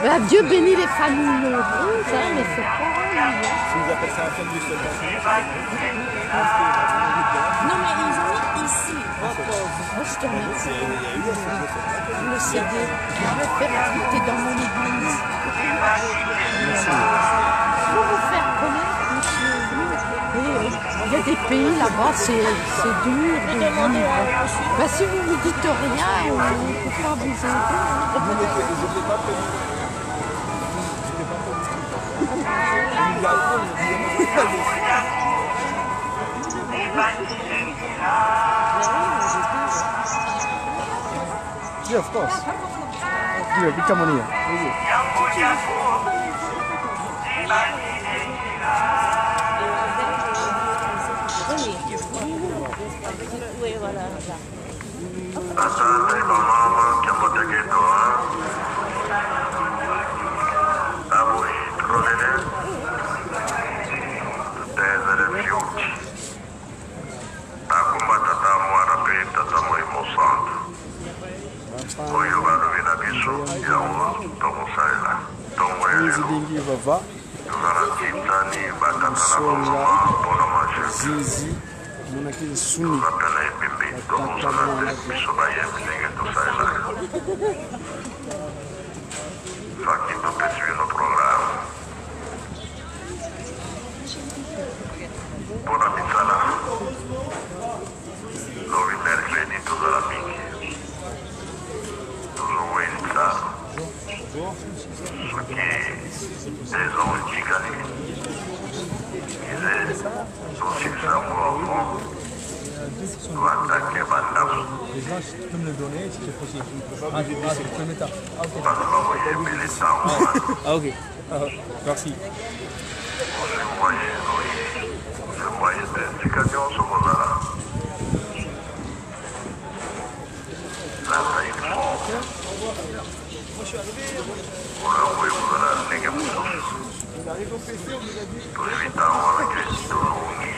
Bah, Dieu bénit les familles nombreuses, hein, mais c'est pareil. Non, mais ils ont mis ici. Moi, je te remercie. Le CD, je vais faire écouter dans mon église. Pour vous faire connaître, monsieur. Il y a des pays là-bas, c'est dur de vivre. Bah, si vous ne me dites rien, on ne peut pas vous aider. Yeah, of course. Yeah, come on here. Asante mama kiambotegeto abui trovene tutezere fiuti takumba tatamu arape tatamu imosanto oyo baluvina biso yawo tomusalela tomwelelo tuzala titani batatana bamama mpona majezizi tuzapena ebimbi tomusala te biso bayebi ndenge tosalelaka faki topesi no programe mpona misala lobi mercredi tozala mingi tozoweisa soki eza otikali ize tosilisa ngo avant attaquer Bandam. Les gens, tu peux me le donner si c'est possible. Ah, tu peux le mettre. Ah, ok. Merci. Le moyen d'indication sur vos arts. Là, ça y est fort. Voilà, oui, vous allez néguer mon souffle. Tout suite, on va avec les Tolongi.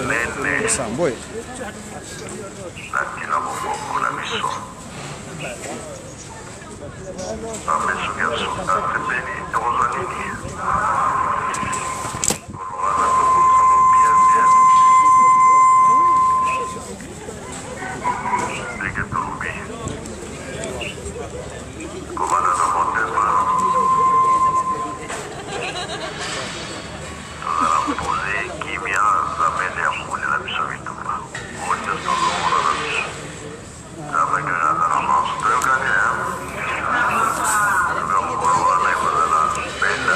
Nene nakina boboko na biso ameso ya soka pembeni tokozwa nini kolobana tokozamo bien ndenge tolobi kobana na motema tozala pose kimia zamene ya kokolela biso bitumba oyo tozomona na biso abakaka na manso toyokani lokolo wana ekozala penda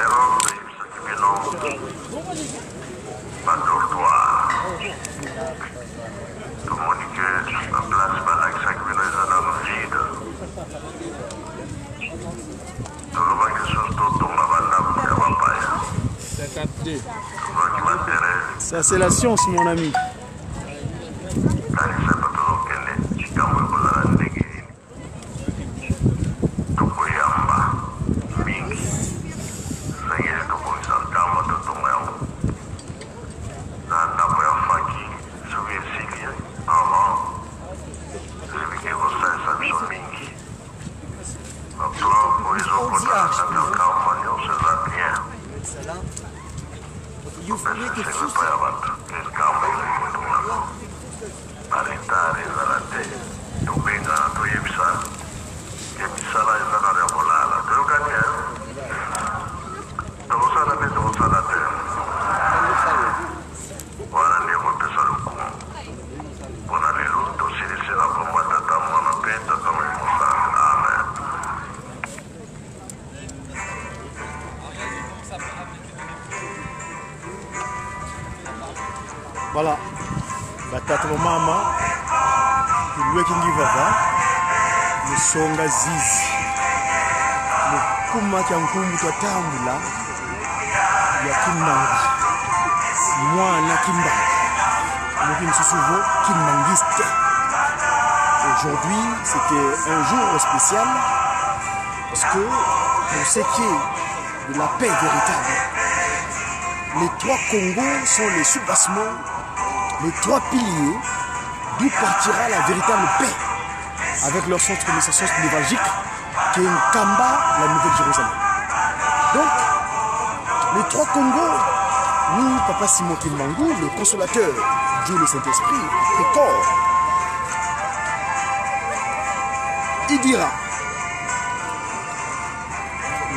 erreur toyebisaki bino badortoir tomoni ke baplace balakisaki bino eza nano vide tolobaki lisusu totonga bandako ya bapaya. Ça c'est la science mon ami. Voilà, batata mama, le kingi vava, le songa zizi, le kuma kyankumbu tatambula, ya kimanga, mwana kimba, le kinsusuvo kimangiste. Aujourd'hui, c'était un jour spécial parce que pour ce qui est de la paix véritable, les trois Congos sont les soubassements, les trois piliers d'où partira la véritable paix avec leur centre de mission névralgique qui est Nkamba, la Nouvelle-Jérusalem. Donc, les trois Congos, nous, Papa Simon Kimangou, le consolateur, Dieu le Saint-Esprit, et corps, il dira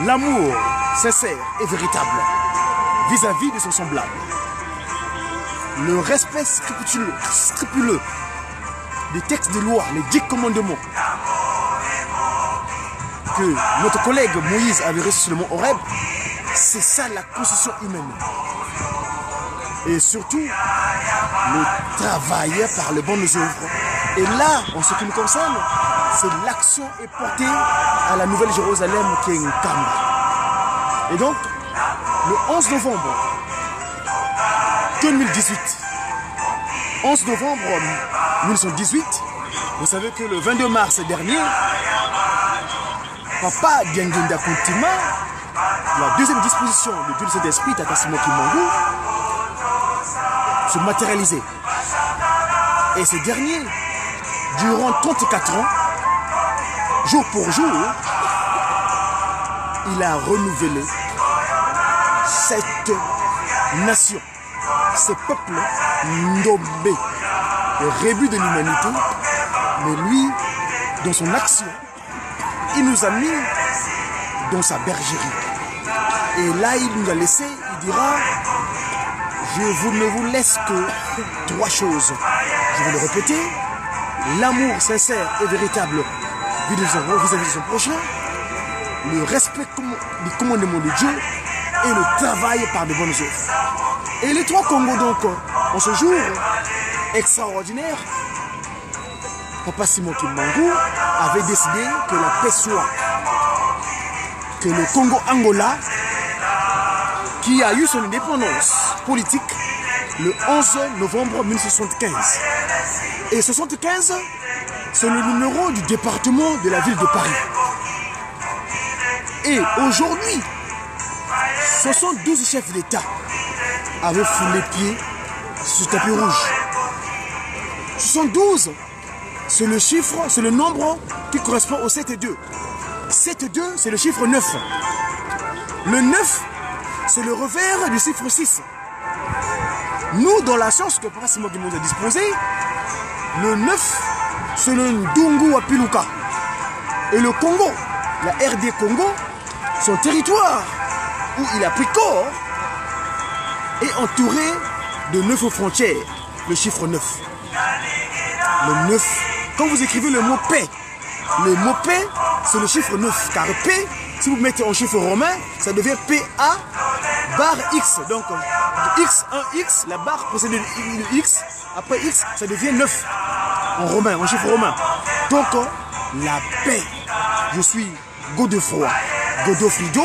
l'amour sincère et véritable vis-à-vis de son semblable. Le respect scrupuleux des textes de loi, les 10 commandements que notre collègue Moïse avait reçus sur le mont Horeb, c'est ça la constitution humaine. et surtout le travail par les bonnes œuvres. Et là, en ce qui me concerne, c'est l'action est portée à la Nouvelle Jérusalem qui est une Kamba. Et donc, le 11 novembre 2018, 11 novembre 1918, vous savez que le 22 mars dernier, Papa Diangenda Kuntima, la deuxième disposition de Dieu de cet esprit, Tata Simon Kimbangu, se matérialisait. Et ce dernier, durant 34 ans, jour pour jour, il a renouvelé cette nation, ce peuple Ndombe, le rébut de l'humanité. Mais lui, dans son action, il nous a mis dans sa bergerie. Et là, il nous a laissé, il dira, je ne vous laisse que 3 choses. Je vais le répéter, l'amour sincère et véritable vis-à-vis de son prochain, le respect du commandement de Dieu et le travail par de bonnes œuvres. Et les 3 Congos donc, en ce jour extraordinaire, Papa Simon Kimbangu avait décidé que la paix soit, que le Congo-Angola, qui a eu son indépendance politique le 11 novembre 1975. Et 75, c'est le numéro du département de la ville de Paris. Et aujourd'hui, 72 chefs d'État avaient foulé pied sur ce tapis rouge. 72, c'est le chiffre, c'est le nombre qui correspond au 7 et 2. 7 et 2, c'est le chiffre 9. Le 9, c'est le revers du chiffre 6. Nous, dans la science que Papa Simon nous a disposée, le 9, c'est le Ndungu à Piluka. Et le Congo, la RD Congo, son territoire où il a pris corps, est entouré de 9 frontières, le chiffre 9. Le 9, quand vous écrivez le mot paix, le mot paix, c'est le chiffre 9. Car paix, si vous mettez en chiffre romain, ça devient PA barre X. Donc, X, 1X, la barre possède le X. Après X, ça devient 9 en romain, en chiffre romain. Donc, la paix. Je suis Godefroy, Godofrido,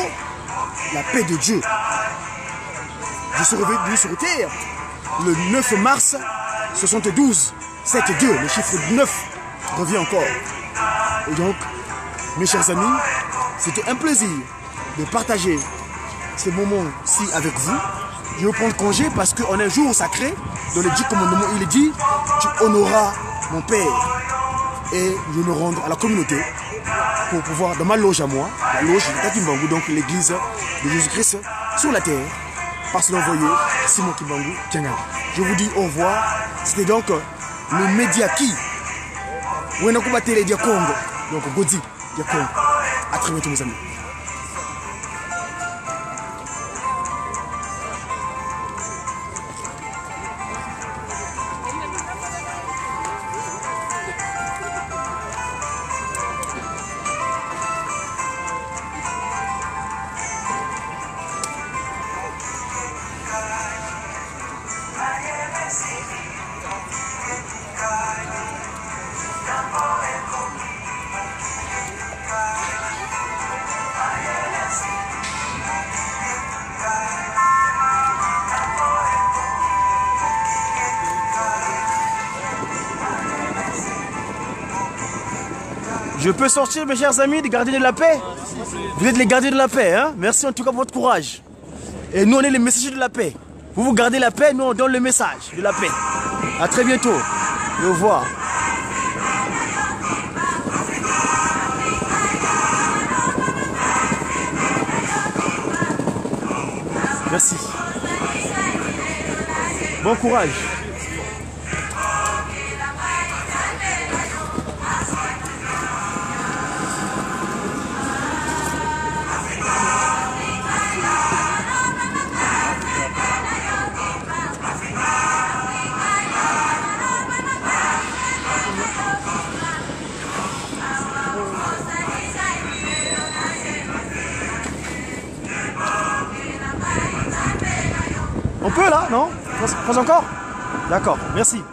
la paix de Dieu. Je suis revenu sur terre le 9 mars 72, 7-2, le chiffre 9 revient encore. Et donc, mes chers amis, c'était un plaisir de partager ces moments-ci avec vous. Je vais prendre congé parce qu'on est un jour sacré. Dans les 10 commandements, il est dit, tu honoreras mon Père. Et je me rendre à la communauté pour pouvoir, dans ma loge à moi, la loge de Kimbangu, donc l'église de Jésus-Christ sur la terre, parce que l'envoyé Simon Kimbangu Tiangana. Je vous dis au revoir. C'était donc le média qui on a combattu les Congo. Donc Godi Congo. À très bientôt mes amis. Je peux sortir, mes chers amis, des gardiens de la paix? Vous êtes les gardiens de la paix, hein? Merci en tout cas pour votre courage. Et nous, on est les messagers de la paix. Vous gardez la paix, nous, on donne le message de la paix. À très bientôt. Et au revoir. Merci. Bon courage. On peut là, non? Pas encore? D'accord, merci.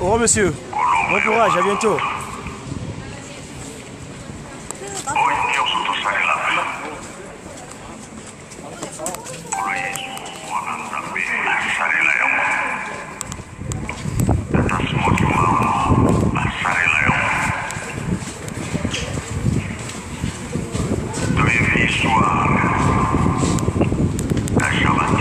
Au revoir monsieur. Bon courage, à bientôt. Soir, la Shabbat.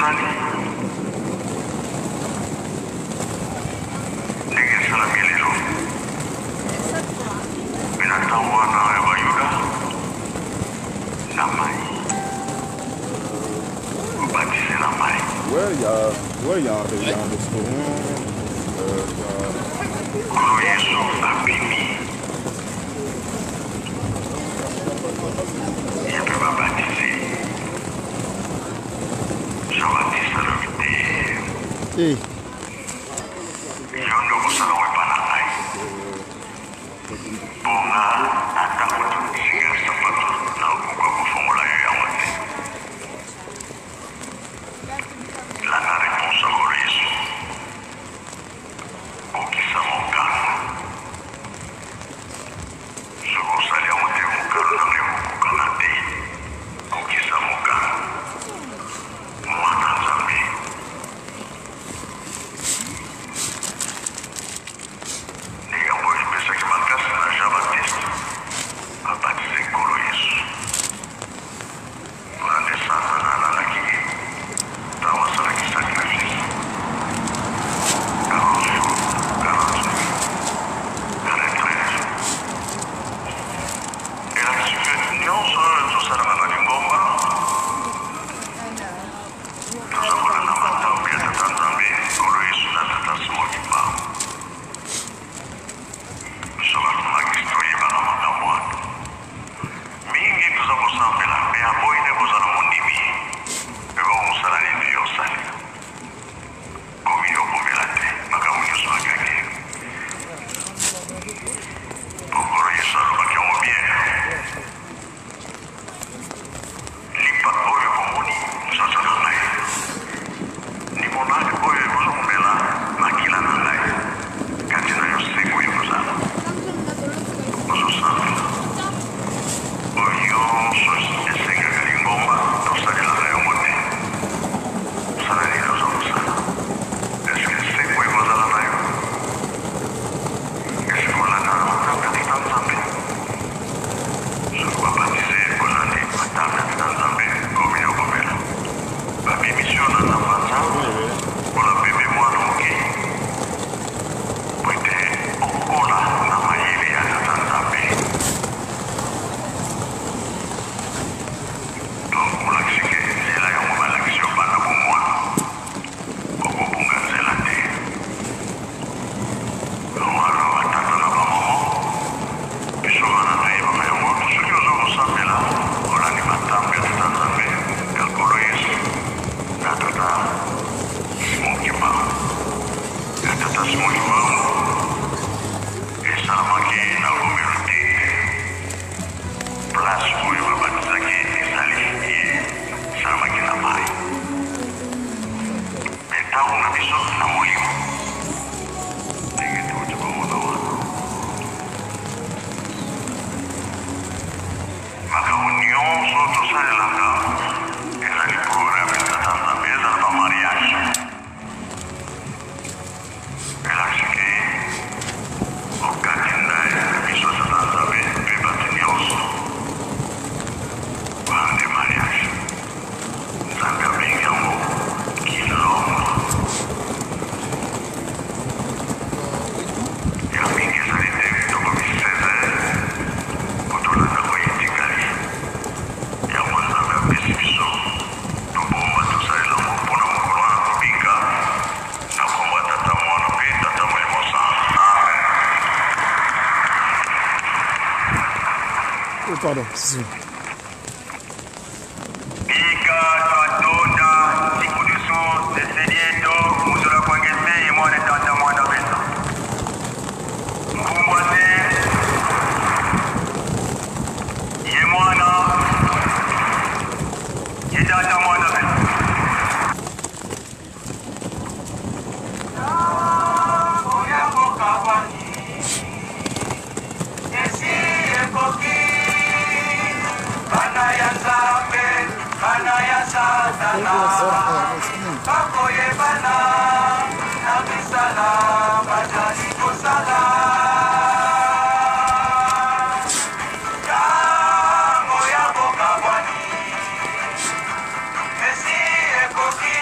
nani ndenge esalami lelo mina ntango wana ya bayuda na mai obaptise na mai. Ouais, il y a un restaurant. Kolo Yesu abimi yepe babaptise Jean-Baptiste alobi te yo nde okosala wepa na ngai mponga ata kotisinga sapato na okoka kofongola yo yango te. Langa réponse à Kolo Yesu okisa mokano soki osali yango te mokano nange okokana te okisa mokano mwana nzambe ndenge yango epesaki makasi na Jean-Baptiste abaptise Kolo Yesu wana nde sanza na alalaki ye ntango asalaki sacrifice 40 jours 40 nuits 43 elakisi fete nyonso oyo tosalamaka lingomba toza kolanda matambo ya tata nzambe Kolo Yesu na tata Simon Kimbangu biso bato makristo oyebaka makambo wana mingi toza kosambela mpe aboyi nde kozala mondimi mpe bakosala nini yosali komi yokomela te makambo nyonso bakaki Kolo Yesu alobaki yango bien lipa oyo bomoni nzoto na ngai limonaki oyo ekozomela makila na ngai kati na yo sengo ekozala ozosambela oyo nyonso esengaka lingomba tosalelaka yango te osala nini oza kosala eske sengo ekozala na yo eske olanda matambo ya tata nzambe soki babaptise kolandi matambo ya tata nzambe komi yokomela babimisio na mbanza mpona pembe mwana moke po ete okola na mayele ya tata nzambe donc olakisike nzela yango balakisi yo banda bomwana okobunga nzela te wana batata na bamama biso wana toyebaka yango soki oza kosambela olandi matambo ya tata nzambe ya Kolo Yesu na tata Simon Kimbangu ya tata Simon Kimbangu esalamaki na romelo te place oyo babatizaki ezali ye esalamaki na mai me ntango na biso na molimo ndenge touti komona wana makambo nyonso tosalelaka ezali programe ya tata nzambe ezala bamariage elakisiki okati ndaye na biso tata nzambe mpe bato nyonso wana nde mariage nzambe abengi yango kilomba ya mingi ezali te tokomi 16 po tolanda koyetikali yango nzambe apesi biso tobomba tosalela ngo mpona mokolo wana kobika na kombo ya tata mwana mpe tata molimo sanza amen. Oh, pardon, c'est ça. Bika twatonda chikuduso tesedieto musula kwangese imone tata mwana besa mpumbwase ye mwana ye tata mwana besa bakoyebana na misala bazali kosala yango ya bokabwani esi ekoki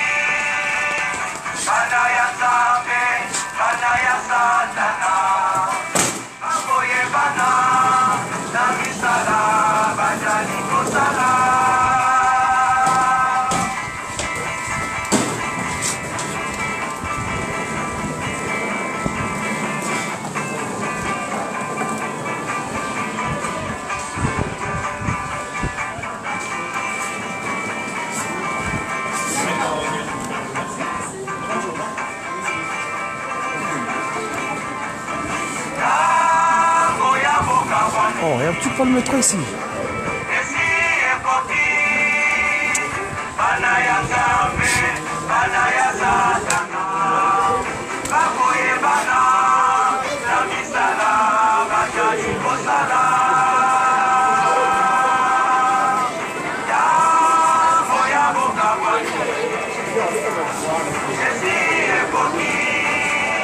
tu prends le métro ici.